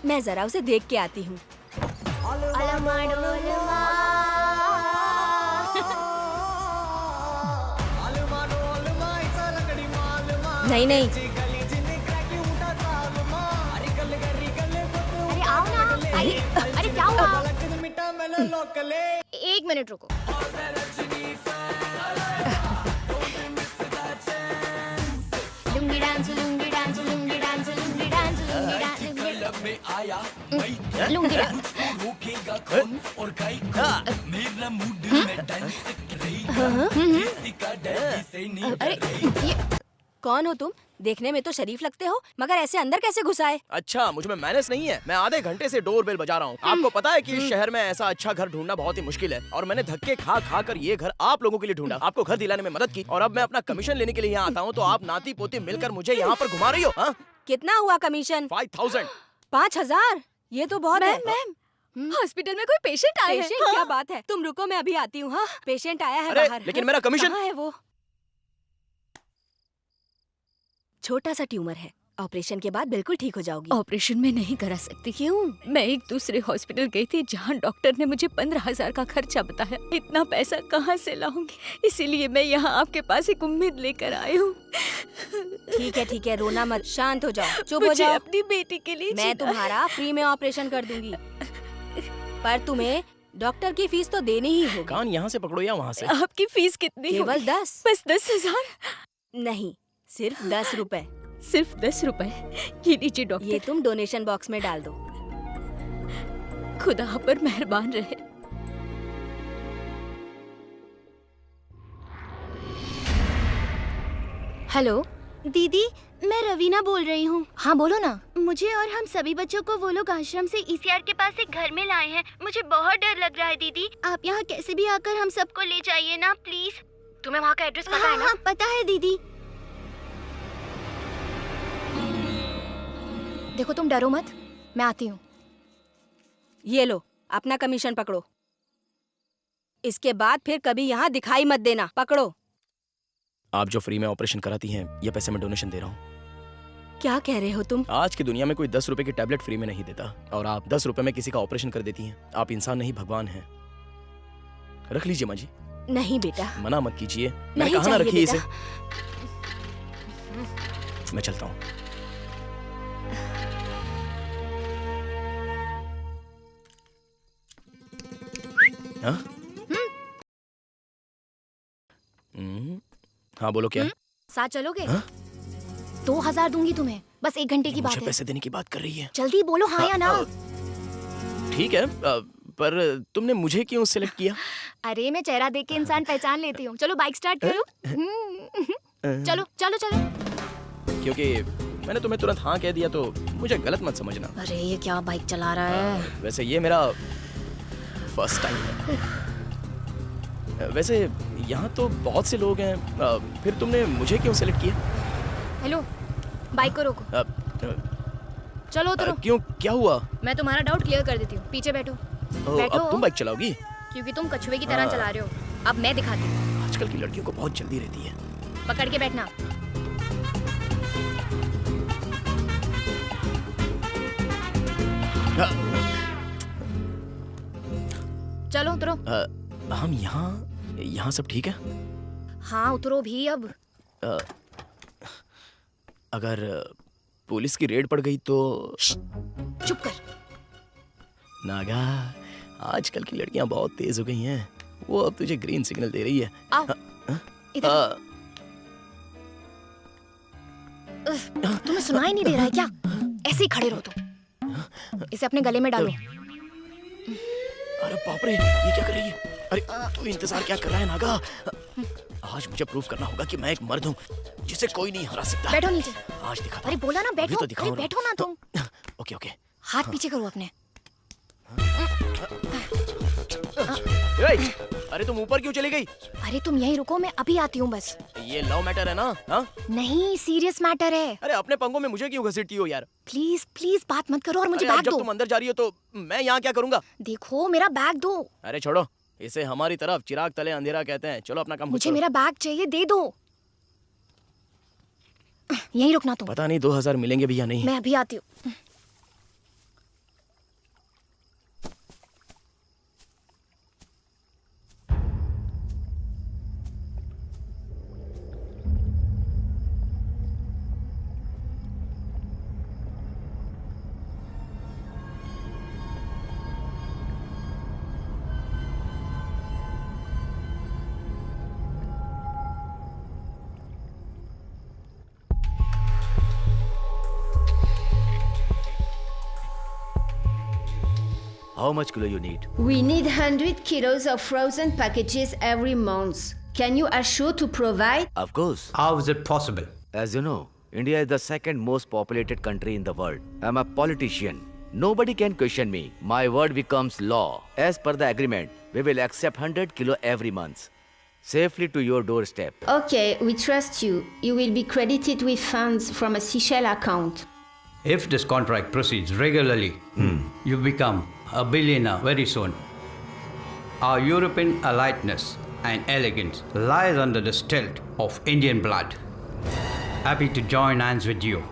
मैं जरा उसे देख के आती हूँ। नहीं नहीं, अरे आओ ना। अरे क्या हुआ? 1 मिनट रुको। Lungi dance, lungi dance, lungi dance, lungi dance, lungi dance, lungi dance. कौन हो तुम? देखने में तो शरीफ लगते हो, मगर ऐसे अंदर कैसे घुस आए? अच्छा, मुझ में मैनेस नहीं है। मैं आधे घंटे से डोर बेल बजा रहा हूँ। आपको पता है कि इस शहर में ऐसा अच्छा घर ढूंढना बहुत ही मुश्किल है, और मैंने धक्के खा खा कर ये घर आप लोगों के लिए ढूंढा, आपको घर दिलाने में मदद की, और अब मैं अपना कमीशन लेने के लिए यहाँ आता हूँ तो आप नाती पोती मिलकर मुझे यहाँ पर घुमा रही हो। हाँ? कितना हुआ कमीशन? 5000। 5000? ये तो बहुत है। मैम, हॉस्पिटल में कोई पेशेंट आया है। पेशेंट? क्या बात है, तुम रुको, मैं अभी आती हूँ। हाँ, पेशेंट आया है अरे, बाहर। लेकिन मेरा कमीशन? कहाँ है वो? छोटा सा ट्यूमर है, ऑपरेशन के बाद बिल्कुल ठीक हो जाओगी। ऑपरेशन में नहीं करा सकती। क्यों? मैं एक दूसरे हॉस्पिटल गई थी जहाँ डॉक्टर ने मुझे 15,000 का खर्चा बताया। इतना पैसा कहाँ से लाऊंगी, इसीलिए मैं यहाँ आपके पास एक उम्मीद लेकर आई हूँ। ठीक है, रोना मत, शांत हो जाओ, चुप हो मुझे जाओ। अपनी बेटी के लिए मैं तुम्हारा फ्री में ऑपरेशन कर दूंगी, पर तुम्हें डॉक्टर की फीस तो देनी ही होगी। कान यहाँ से पकड़ो या वहाँ से? आपकी फीस कितनी? केवल 10। बस 10,000? नहीं, सिर्फ 10 रुपए। सिर्फ 10 रुपए? ये लीजिए डॉक्टर। ये तुम डोनेशन बॉक्स में डाल दो। खुदा आप पर मेहरबान रहे। हेलो दीदी, मैं रवीना बोल रही हूँ। हाँ बोलो ना। मुझे और हम सभी बच्चों को वो लोग आश्रम से ईसीआर के पास एक घर में लाए हैं। मुझे बहुत डर लग रहा है दीदी। आप यहाँ कैसे भी आकर हम सबको ले जाइए ना, प्लीज। तुम्हें वहाँ का एड्रेस पता है ना? हाँ, पता है दीदी। देखो तुम डरो मत, मैं आती हूँ। ये लो, अपना कमीशन पकड़ो। इसके बाद फिर कभी यहाँ दिखाई मत देना। पकड़ो। आप जो फ्री में ऑपरेशन कराती हैं, ये पैसे मैं डोनेशन दे रहा हूँ। क्या कह रहे हो तुम? आज की दुनिया में कोई 10 रुपए की टैबलेट फ्री में नहीं देता, और आप 10 रुपए में किसी का ऑपरेशन कर देती हैं। आप इंसान नहीं, भगवान हैं। रख लीजिए माँ जी। नहीं बेटा, मना मत कीजिए। मैंने नहीं कहा ना चाहिए रखिए इसे। बेटा। मैं चलता हूँ। हाँ? हाँ बोलो क्या? साथ चलोगे? हाँ? 2000 दूंगी तुम्हें, बस 1 घंटे की बात मुझे है। पैसे देने की बात कर रही है। जल्दी बोलो हाँ या ना। ठीक है, पर तुमने मुझे क्यों सिलेक्ट किया? अरे मैं चेहरा देख के इंसान पहचान लेती हूँ। चलो बाइक स्टार्ट करो। चलो चलो चलो। क्योंकि मैंने तुम्हें तुरंत हाँ कह दिया तो मुझे गलत मत समझना। अरे ये क्या बाइक चला रहा है? वैसे ये मेरा फर्स्ट टाइम है। वैसे यहाँ तो बहुत से लोग हैं, फिर तुमने मुझे क्यों सिलेक्ट किया? हेलो, बाइक को रोको। चलो उतरो। क्यों, क्या हुआ? मैं तुम्हारा डाउट क्लियर कर देती हूँ। पीछे बैठो। बैठो। अब तुम बाइक चलाओगी? क्योंकि तुम कछुए की तरह चला रहे हो। अब मैं दिखाती हूँ। आजकल की लड़कियों को बहुत जल्दी रहती है। पकड़ के बैठना। चलो उतरो। हम यहाँ सब ठीक है? हाँ उतरो भी अब। अगर पुलिस की रेड पड़ गई तो? चुप कर। नागा, आजकल की लड़कियां बहुत तेज हो गई हैं। वो अब तुझे ग्रीन सिग्नल दे रही है। आओ, इधर। तुम्हें सुनाई नहीं दे रहा है क्या? ऐसे ही खड़े रहो तुम। इसे अपने गले में डालो। अरे बाप रे, ये क्या कर रही है? अरे तू इंतजार क्या कर रहा है नागा? आज मुझे प्रूव करना होगा कि मैं एक मर्द हूँ जिसे कोई नहीं हरा सकता। बैठो नीचे। आज दिखाता अरे बोला ना बैठो। तो दिखाऊं अरे बैठो ना तुम। Okay okay. हाथ पीछे करो अपने। अरे तुम ऊपर क्यों चली गई? अरे तुम यहीं रुको, मैं अभी आती हूँ बस। ये लव मैटर है ना? हाँ? नहीं, सीरियस मैटर है। अरे अपने पंगों में मुझे क्यों घसीटती हो यार? प्लीज प्लीज बात मत करो और मुझे अरे बैग जब दो। तुम अंदर जा रही हो तो मैं यहाँ क्या करूँगा? देखो मेरा बैग दो। अरे छोड़ो, इसे हमारी तरफ चिराग तले अंधेरा कहते हैं। चलो अपना काम मुझे मेरा बैग चाहिए, दे दो। यहीं रुकना तुम। पता नहीं 2000 मिलेंगे भी या नहीं। मैं अभी आती हूँ। How much kilo you need? We need 100 kilos of frozen packages every month. Can you assure to provide? Of course. How is it possible? As you know, India is the second most populated country in the world. I'm a politician. Nobody can question me. My word becomes law. As per the agreement, we will accept 100 kilo every month. Safely to your doorstep. Okay, we trust you. You will be credited with funds from a Seychelles account. If this contract proceeds regularly, you become a billionaire very soon. Our European eliteness and elegance lies under the stilt of Indian blood. Happy to join hands with you.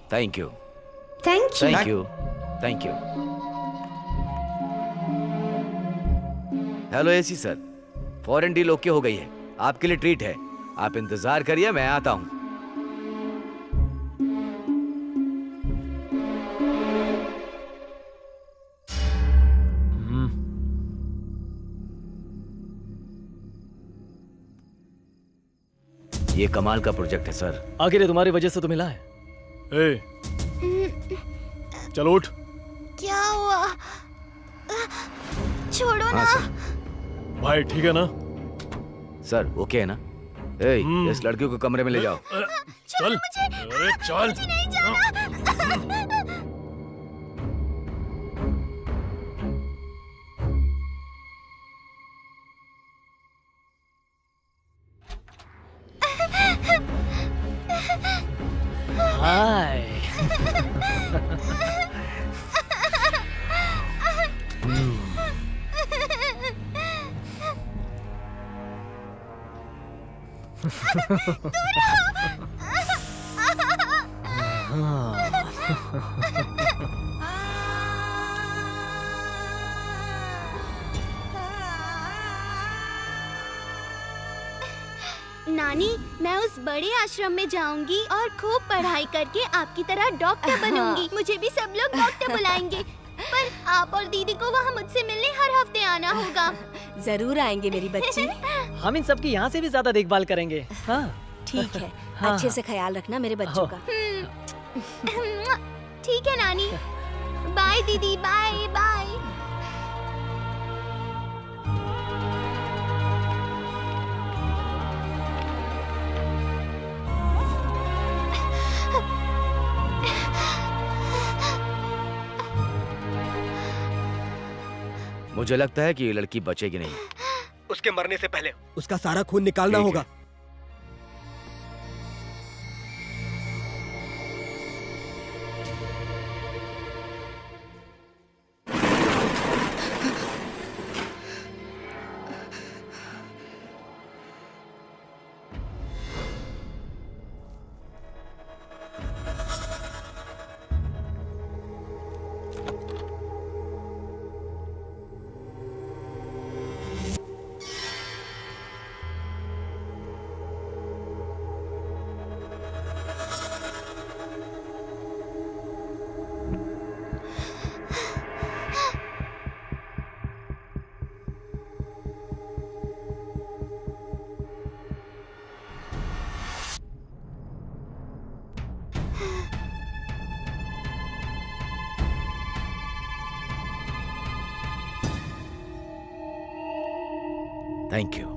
Thank you. Thank you. Thank you. Thank you. Hello AC sir, foreign deal okay हो गई है। आपके लिए treat है। आप इंतजार करिए, मैं आता हूँ। ये कमाल का प्रोजेक्ट है सर। आखिर ये तुम्हारी वजह से तो मिला है। ए, चलो उठ। क्या हुआ? छोड़ो ना। भाई ठीक है ना? सर ओके है ना? ए, इस लड़की को कमरे में ले जाओ। चल। अरे चल। नहीं जाना। हाय। नानी, मैं उस बड़े आश्रम में जाऊंगी और खूब पढ़ाई करके आपकी तरह डॉक्टर बनूंगी। मुझे भी सब लोग डॉक्टर बुलाएंगे, पर आप और दीदी को वहाँ मुझसे मिलने हर हफ्ते आना होगा। जरूर आएंगे मेरी बच्ची। हम इन सबकी यहाँ से भी ज्यादा देखभाल करेंगे। हाँ ठीक है, हाँ। अच्छे से ख्याल रखना मेरे बच्चों का। ठीक है नानी। बाय दीदी, बाय बाय। मुझे लगता है कि ये लड़की बचेगी नहीं। उसके मरने से पहले उसका सारा खून निकालना होगा। Thank you.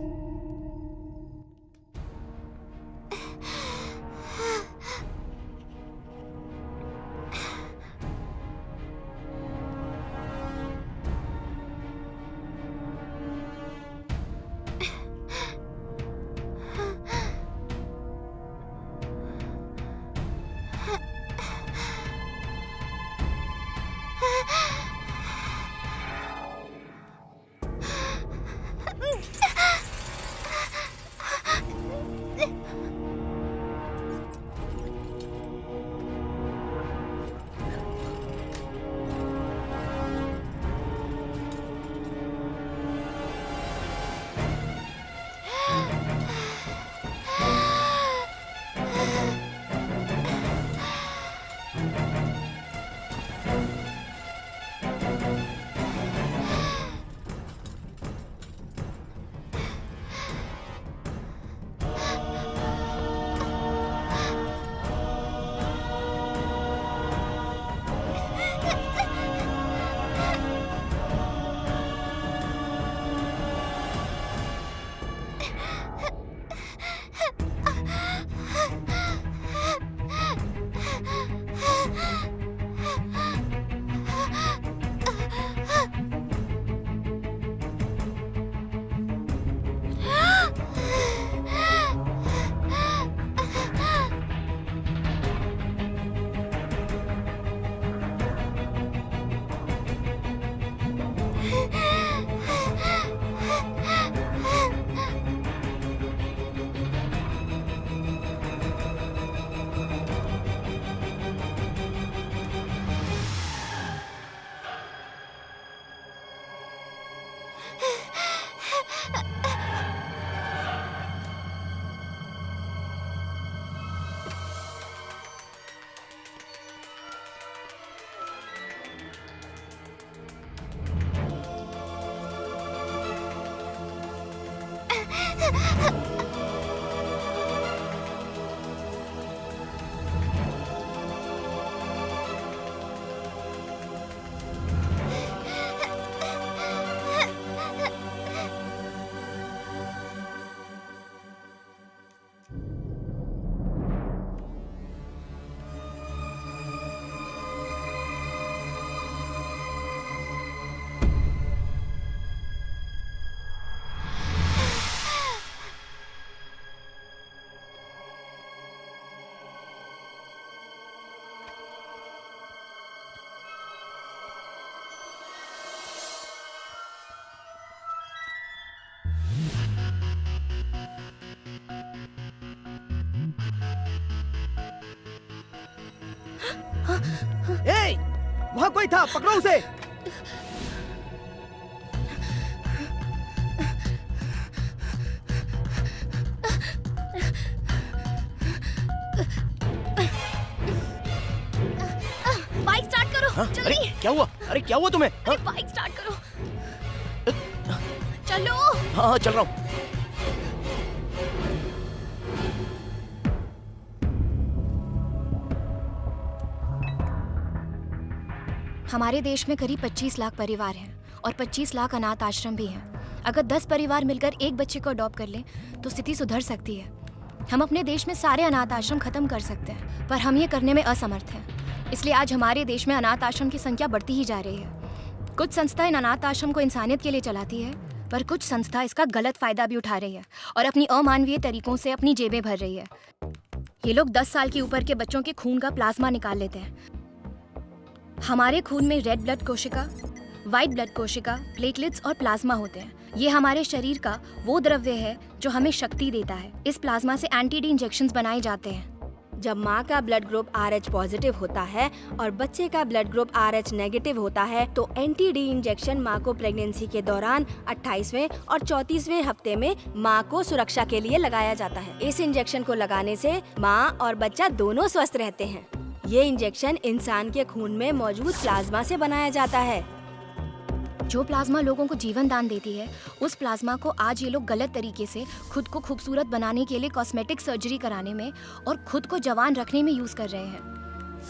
ए, वहाँ कोई था, पकड़ो उसे। बाइक स्टार्ट करो। हाँ? जल्दी। अरे क्या हुआ? अरे क्या हुआ तुम्हें? हाँ? बाइक स्टार्ट करो। चलो। हाँ हाँ चल रहा हूँ। हमारे देश में करीब 25 लाख परिवार हैं और 25 लाख अनाथ आश्रम भी हैं। अगर 10 परिवार मिलकर एक बच्चे को अडॉप्ट कर लें तो स्थिति सुधर सकती है। हम अपने देश में सारे अनाथ आश्रम खत्म कर सकते हैं, पर हम ये करने में असमर्थ हैं। इसलिए आज हमारे देश में अनाथ आश्रम की संख्या बढ़ती ही जा रही है। कुछ संस्था इन अनाथ आश्रम को इंसानियत के लिए चलाती है, पर कुछ संस्था इसका गलत फायदा भी उठा रही है और अपनी अमानवीय तरीकों से अपनी जेबें भर रही है। ये लोग 10 साल के ऊपर के बच्चों के खून का प्लाज्मा निकाल लेते हैं। हमारे खून में रेड ब्लड कोशिका, वाइट ब्लड कोशिका, प्लेटलेट्स और प्लाज्मा होते हैं। ये हमारे शरीर का वो द्रव्य है जो हमें शक्ति देता है। इस प्लाज्मा से एंटी-डी इंजेक्शंस बनाए जाते हैं। जब माँ का ब्लड ग्रुप RH पॉजिटिव होता है और बच्चे का ब्लड ग्रुप RH नेगेटिव होता है तो एंटी-डी इंजेक्शन माँ को प्रेगनेंसी के दौरान 28वें और 34वें हफ्ते में माँ को सुरक्षा के लिए लगाया जाता है। इस इंजेक्शन को लगाने से माँ और बच्चा दोनों स्वस्थ रहते हैं। ये इंजेक्शन इंसान के खून में मौजूद प्लाज्मा से बनाया जाता है। जो प्लाज्मा लोगों को जीवन दान देती है, उस प्लाज्मा को आज ये लोग गलत तरीके से खुद को खूबसूरत बनाने के लिए कॉस्मेटिक सर्जरी कराने में और खुद को जवान रखने में यूज कर रहे हैं।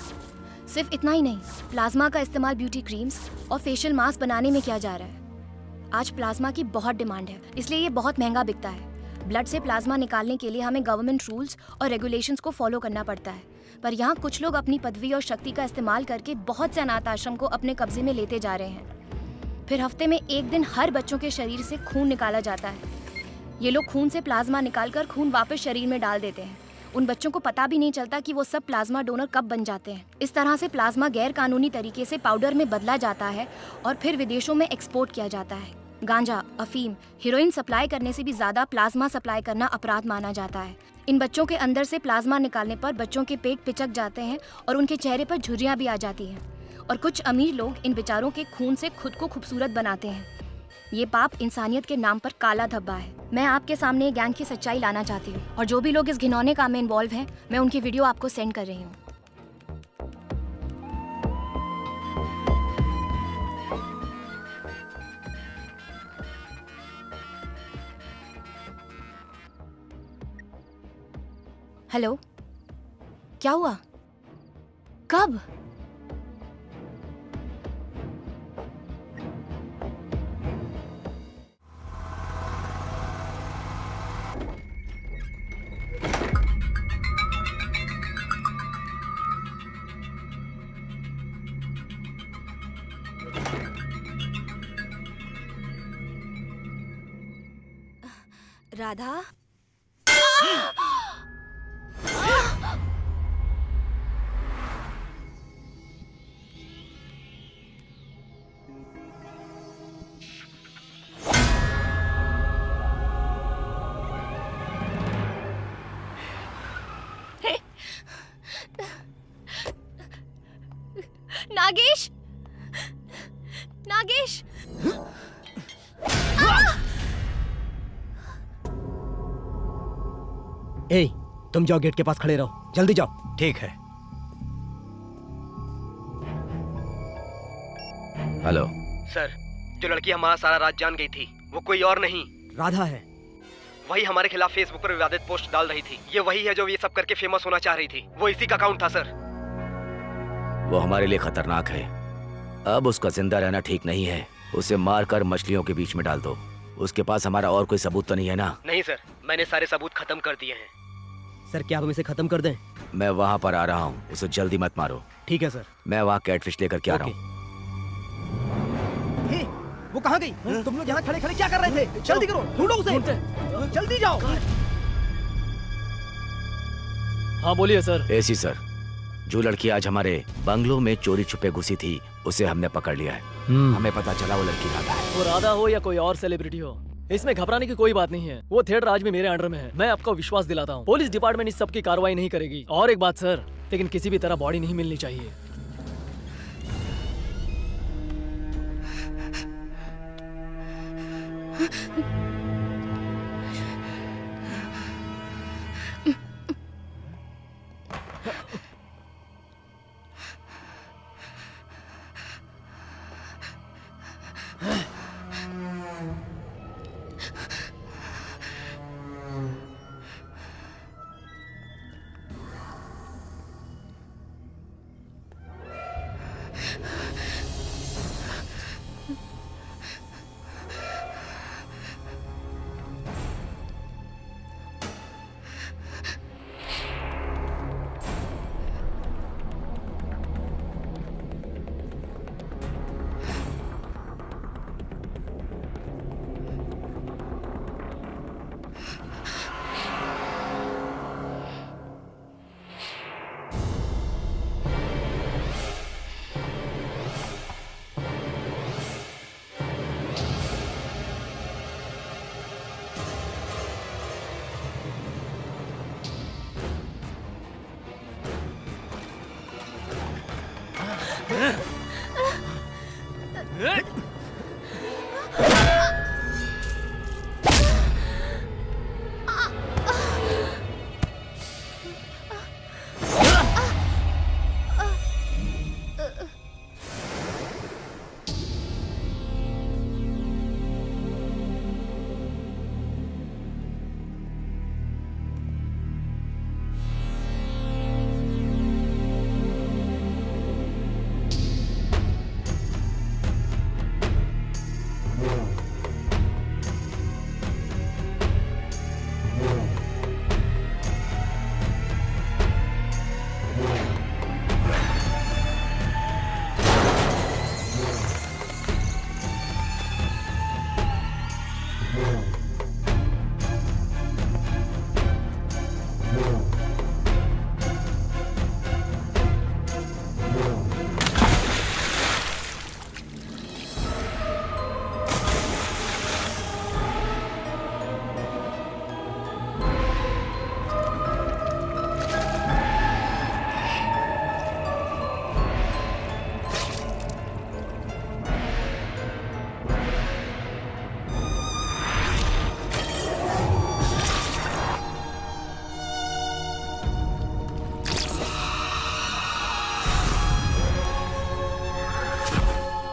सिर्फ इतना ही नहीं, प्लाज्मा का इस्तेमाल ब्यूटी क्रीम्स और फेशियल मास्क बनाने में किया जा रहा है। आज प्लाज्मा की बहुत डिमांड है, इसलिए ये बहुत महंगा बिकता है। ब्लड से प्लाज्मा निकालने के लिए हमें गवर्नमेंट रूल्स और रेगुलेशंस को फॉलो करना पड़ता है, पर यहाँ कुछ लोग अपनी पदवी और शक्ति का इस्तेमाल करके बहुत से अनाथ आश्रम को अपने कब्जे में लेते जा रहे हैं। फिर हफ्ते में एक दिन हर बच्चों के शरीर से खून निकाला जाता है। ये लोग खून से प्लाज्मा निकालकर खून वापस शरीर में डाल देते हैं। उन बच्चों को पता भी नहीं चलता कि वो सब प्लाज्मा डोनर कब बन जाते हैं। इस तरह से प्लाज्मा गैर कानूनी तरीके से पाउडर में बदला जाता है और फिर विदेशों में एक्सपोर्ट किया जाता है। गांजा, अफीम, हेरोइन सप्लाई करने से भी ज्यादा प्लाज्मा सप्लाई करना अपराध माना जाता है। इन बच्चों के अंदर से प्लाज्मा निकालने पर बच्चों के पेट पिचक जाते हैं और उनके चेहरे पर झुर्रियां भी आ जाती हैं। और कुछ अमीर लोग इन बेचारों के खून से खुद को खूबसूरत बनाते हैं। ये पाप इंसानियत के नाम पर काला धब्बा है। मैं आपके सामने गैंग की सच्चाई लाना चाहती हूँ और जो भी लोग इस घिनौने काम में इन्वॉल्व हैं, मैं उनकी वीडियो आपको सेंड कर रही हूँ। हेलो, क्या हुआ? कब? राधा? नागेश! नागेश! ए, तुम जाओ गेट के पास खड़े रहो, जल्दी जाओ। ठीक है। हेलो सर, जो लड़की हमारा सारा राज जान गई थी, वो कोई और नहीं, राधा है। वही हमारे खिलाफ फेसबुक पर विवादित पोस्ट डाल रही थी। ये वही है जो ये सब करके फेमस होना चाह रही थी। वो इसी का अकाउंट था सर। वो हमारे लिए खतरनाक है। अब उसका जिंदा रहना ठीक नहीं है। उसे मारकर मछलियों के बीच में डाल दो। उसके पास हमारा और कोई सबूत तो नहीं है ना? नहीं सर, मैंने सारे सबूत खत्म कर दिए हैं। सर, क्या हम इसे खत्म कर दें? मैं वहाँ पर आ रहा हूँ, उसे जल्दी मत मारो। ठीक है सर। मैं वहाँ कैटफिश लेकर के आ रहा हूँ। वो कहाँ गई? तुम लोग यहाँ खड़े खड़े क्या कर रहे थे? जल्दी करो, ढूंढो उसे। जल्दी जाओ। हाँ बोलिए सर। ऐसी सर, जो लड़की आज हमारे बंगलों में चोरी छुपे घुसी थी, उसे हमने पकड़ लिया है। हमें पता चला वो लड़की राधा है। वो राधा हो या कोई और सेलिब्रिटी हो, इसमें घबराने की कोई बात नहीं है। वो थिएटर आज भी मेरे अंडर में है। मैं आपको विश्वास दिलाता हूँ, पुलिस डिपार्टमेंट इस सब की कार्रवाई नहीं करेगी। और एक बात सर, लेकिन किसी भी तरह बॉडी नहीं मिलनी चाहिए।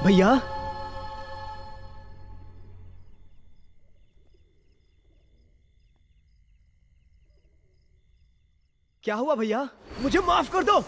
भैया क्या हुआ भैया? मुझे माफ कर दो।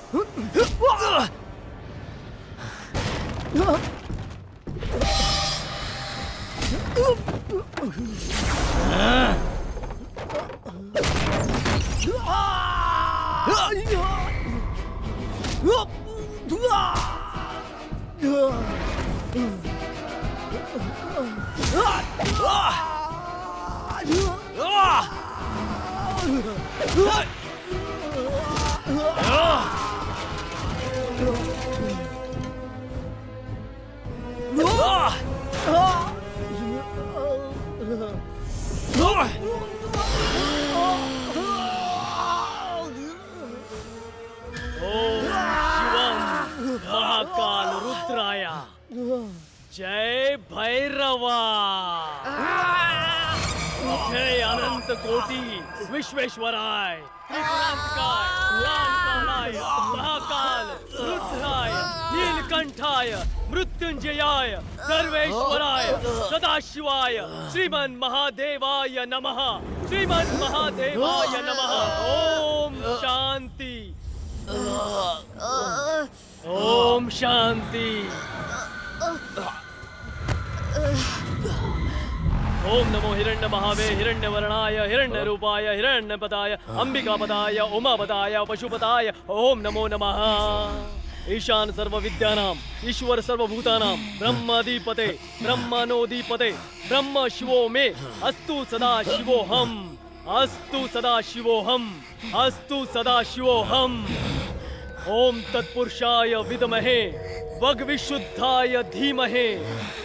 महाकाल रुद्राया जय भैरवा जय अनंत कोटि विश्वेश्वराय त्रिपुरांतकाय रामकालाय महाकाल रुद्राय नीलकंठाय मृत्युंजयाय सर्वेश्वराय सदाशिवाय श्रीमन् महादेवाय नमः श्रीमन् महादेवाय नमः ओम शांति ओम शांति ओम नमो हिरण्य महावे हिरण्य वर्णाय हिरण्य रूपाय हिरण्य पदाय अंबिका पदाय उमा पदाय पशुपताय ओम नमो नमः ईशान सर्व विद्यानाम ईश्वर सर्वभूतानाम ब्रह्माधिपते ब्रह्मणोधिपते ब्रह्म शिवो मे अस्तु सदा शिवोहम अस्तु सदा शिवोहम अस्तु सदा शिवोहम ओम तत्पुरुषाय विद्महे वग्विशुद्धाय धीमहे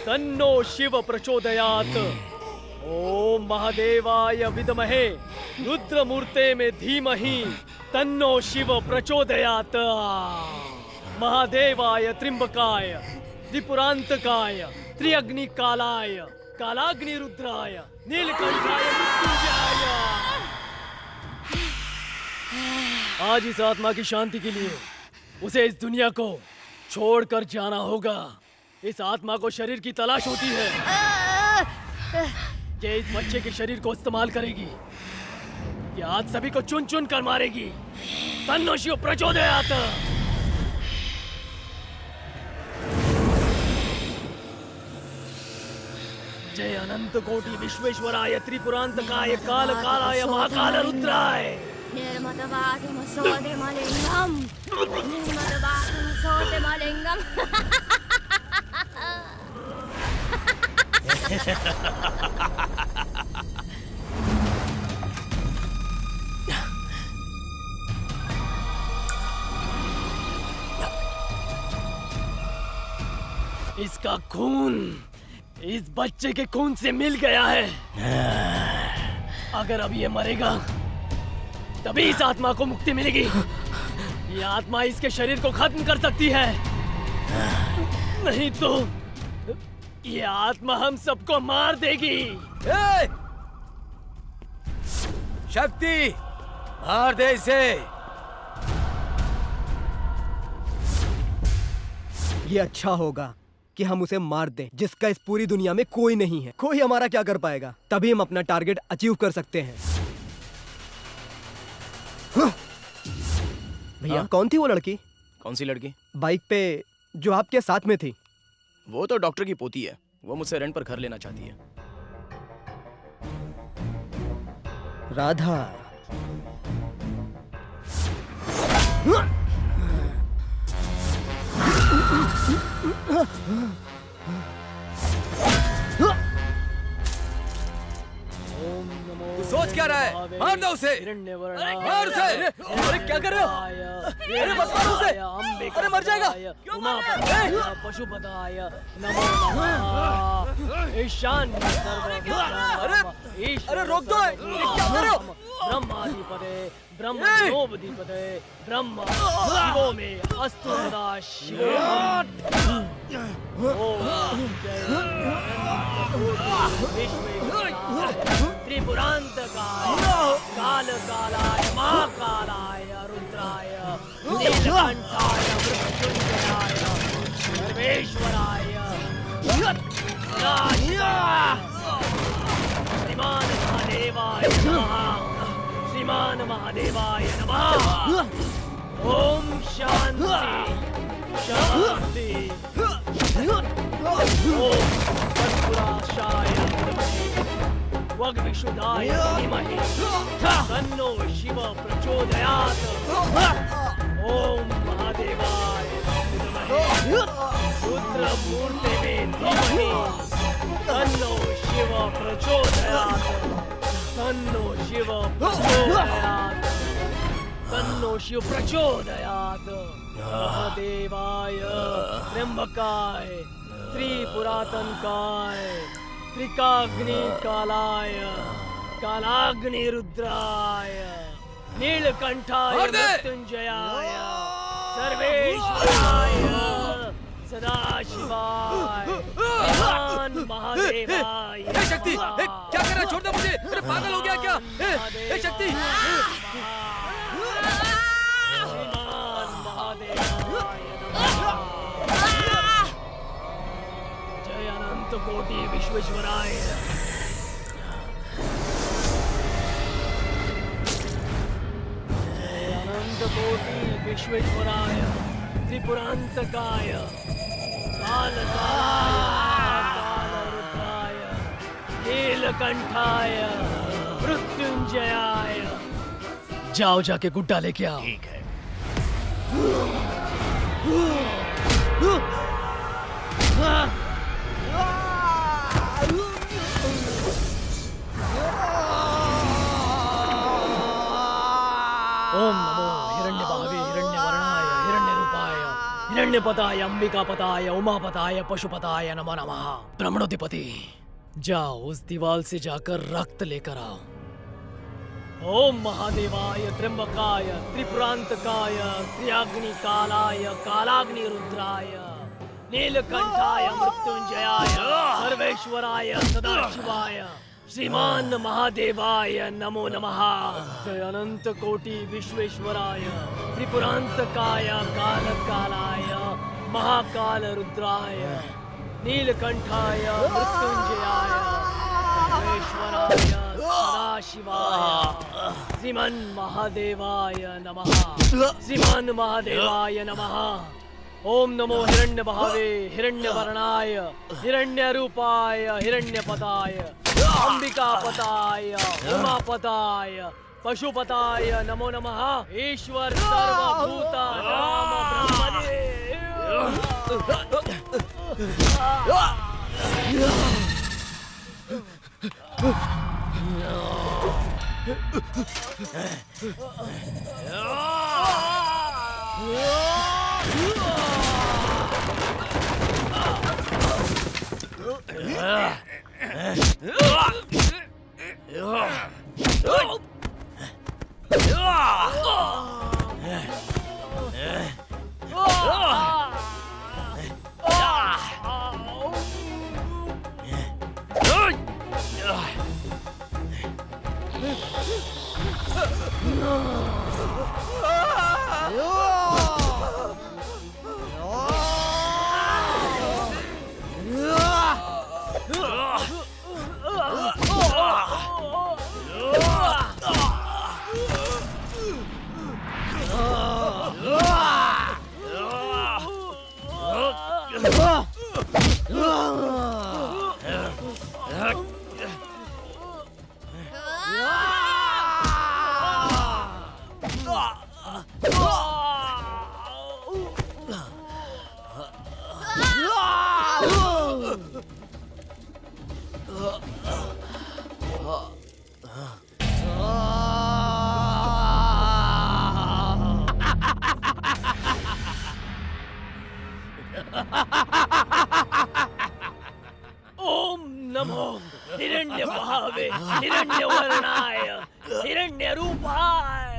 तन्नो शिव प्रचोदयात् ओम महादेवाय विद्महे रुद्रमूर्ते में धीमहि तन्नो शिव प्रचोदयात् महादेवाय त्र्यंबकाय त्रिपुरांतकाय त्रिअग्निकालाय कालाग्निरुद्राय नीलकंठाय मृत्युंजयाय। आज इस आत्मा की शांति के लिए उसे इस दुनिया को छोड़कर जाना होगा। इस आत्मा को शरीर की तलाश होती है। ये इस बच्चे के शरीर को इस्तेमाल करेगी। ये आज सभी को चुन चुन कर मारेगी। तन्नो शिव प्रचोदयात्। जय अनंत कोटि विश्वेश्वराय त्रिपुरांतकाय काल कालाय महाकाल रुद्राय। निर्मतवादिमसोदिमलिंगम निर्मतवादिमसोदिमलिंगम। इसका खून इस बच्चे के खून से मिल गया है। अगर अब ये मरेगा तभी इस आत्मा को मुक्ति मिलेगी। ये आत्मा इसके शरीर को खत्म कर सकती है, नहीं तो ये आत्मा हम सबको मार देगी। शक्ति मार दे इसे। ये अच्छा होगा कि हम उसे मार दें, जिसका इस पूरी दुनिया में कोई नहीं है। कोई हमारा क्या कर पाएगा। तभी हम अपना टारगेट अचीव कर सकते हैं। भैया कौन थी वो लड़की? कौन सी लड़की? बाइक पे जो आपके साथ में थी। वो तो डॉक्टर की पोती है। वो मुझसे रेंट पर घर लेना चाहती है। राधा। तू सोच क्या रहा है? मार दो उसे। मार उसे। अरे क्या कर रहे हो? अरे मत मारो उसे। अरे मर जाएगा। पशुपताय नमो नमः। ईशान अरे रोक दो। क्या कर रहे हो? ब्रह्माधिपते ब्रह्मणोधिपते ब्रह्म शिवो में अस्तु सदा शिवोहम। त्रिपुरांतकाय काल कालाय महाकालाय रुद्राय नीलकंठाय मृत्युंजयाय सर्वेश्वराय श्रीमान महादेवाय नमः। श्रीमान महादेवाय नमः। ओम शांति शांति। ओम तत्पुरुषाय विद्महे वग्विशुद्धाय धीमहि तन्नो शिव प्रचोदयात्। ओम महादेवाय विद्महे रुद्रमूर्तये धीमहि तन्नो शिव प्रचोदयात्। तन्नो शिव प्रचोदयात्। तन्नो शिव प्रचोदयात्। महादेवाय त्र्यंबकाय त्रिपुरातनकाय त्रिकाग्नि कालाय कालाग्नि रुद्राय नीलकंठाय मृत्युंजयाय सर्वेश्वराय सदाशिवाय महान महादेवाय। शक्ति क्या कर रहा है? छोड़ दे मुझे, अरे पागल हो गया क्या? शक्ति जय अनंत कोटि विश्वेश्वराय। जय अनंत कोटि विश्वेश्वराय त्रिपुरांतकाय कालरुद्राय नीलकंठाय मृत्युंजयाय। जाओ जाके गुड्डा लेके आओ। ठीक है। ओम नमो हिरण्यबाहवे हिरण्यवर्णाय हिरण्यरूपाय हिरण्यपताय अंबिकापताय उमापताय पशुपताय नमो नमः। ब्रह्मणोधिपति जाओ उस दीवार से जाकर रक्त लेकर आओ। ओम महादेवाय त्र्यंबकाय त्रिपुरांतकाय त्रियाग्निकालाय कालाग्नि रुद्राय नीलकंठाय मृत्युंजयाय सर्वेश्वराय सदाशिवाय श्रीमान महादेवाय नमो नमः। जय अनंत कोटि विश्वेश्वराय त्रिपुरांतकाय कालकालाय महाकाल रुद्राय नीलकंठाय मृत्युंजयाय सर्वेश्वराय सदाशिवाय श्रीमान महादेवाय नमः। श्रीमान महादेवाय नमः। ओम नमो हिरण्यबाहवे हिरण्यवर्णाय हिरण्यरूपाय हिरण्यपताय अंबिकापताय उमापताय पशुपताय नमो नमः। ईश्वर सर्वभूतानां ब्रह्मणे। ओम नमो हिरण्यबाहवे हिरण्यवर्णाय हिरण्यरूपाय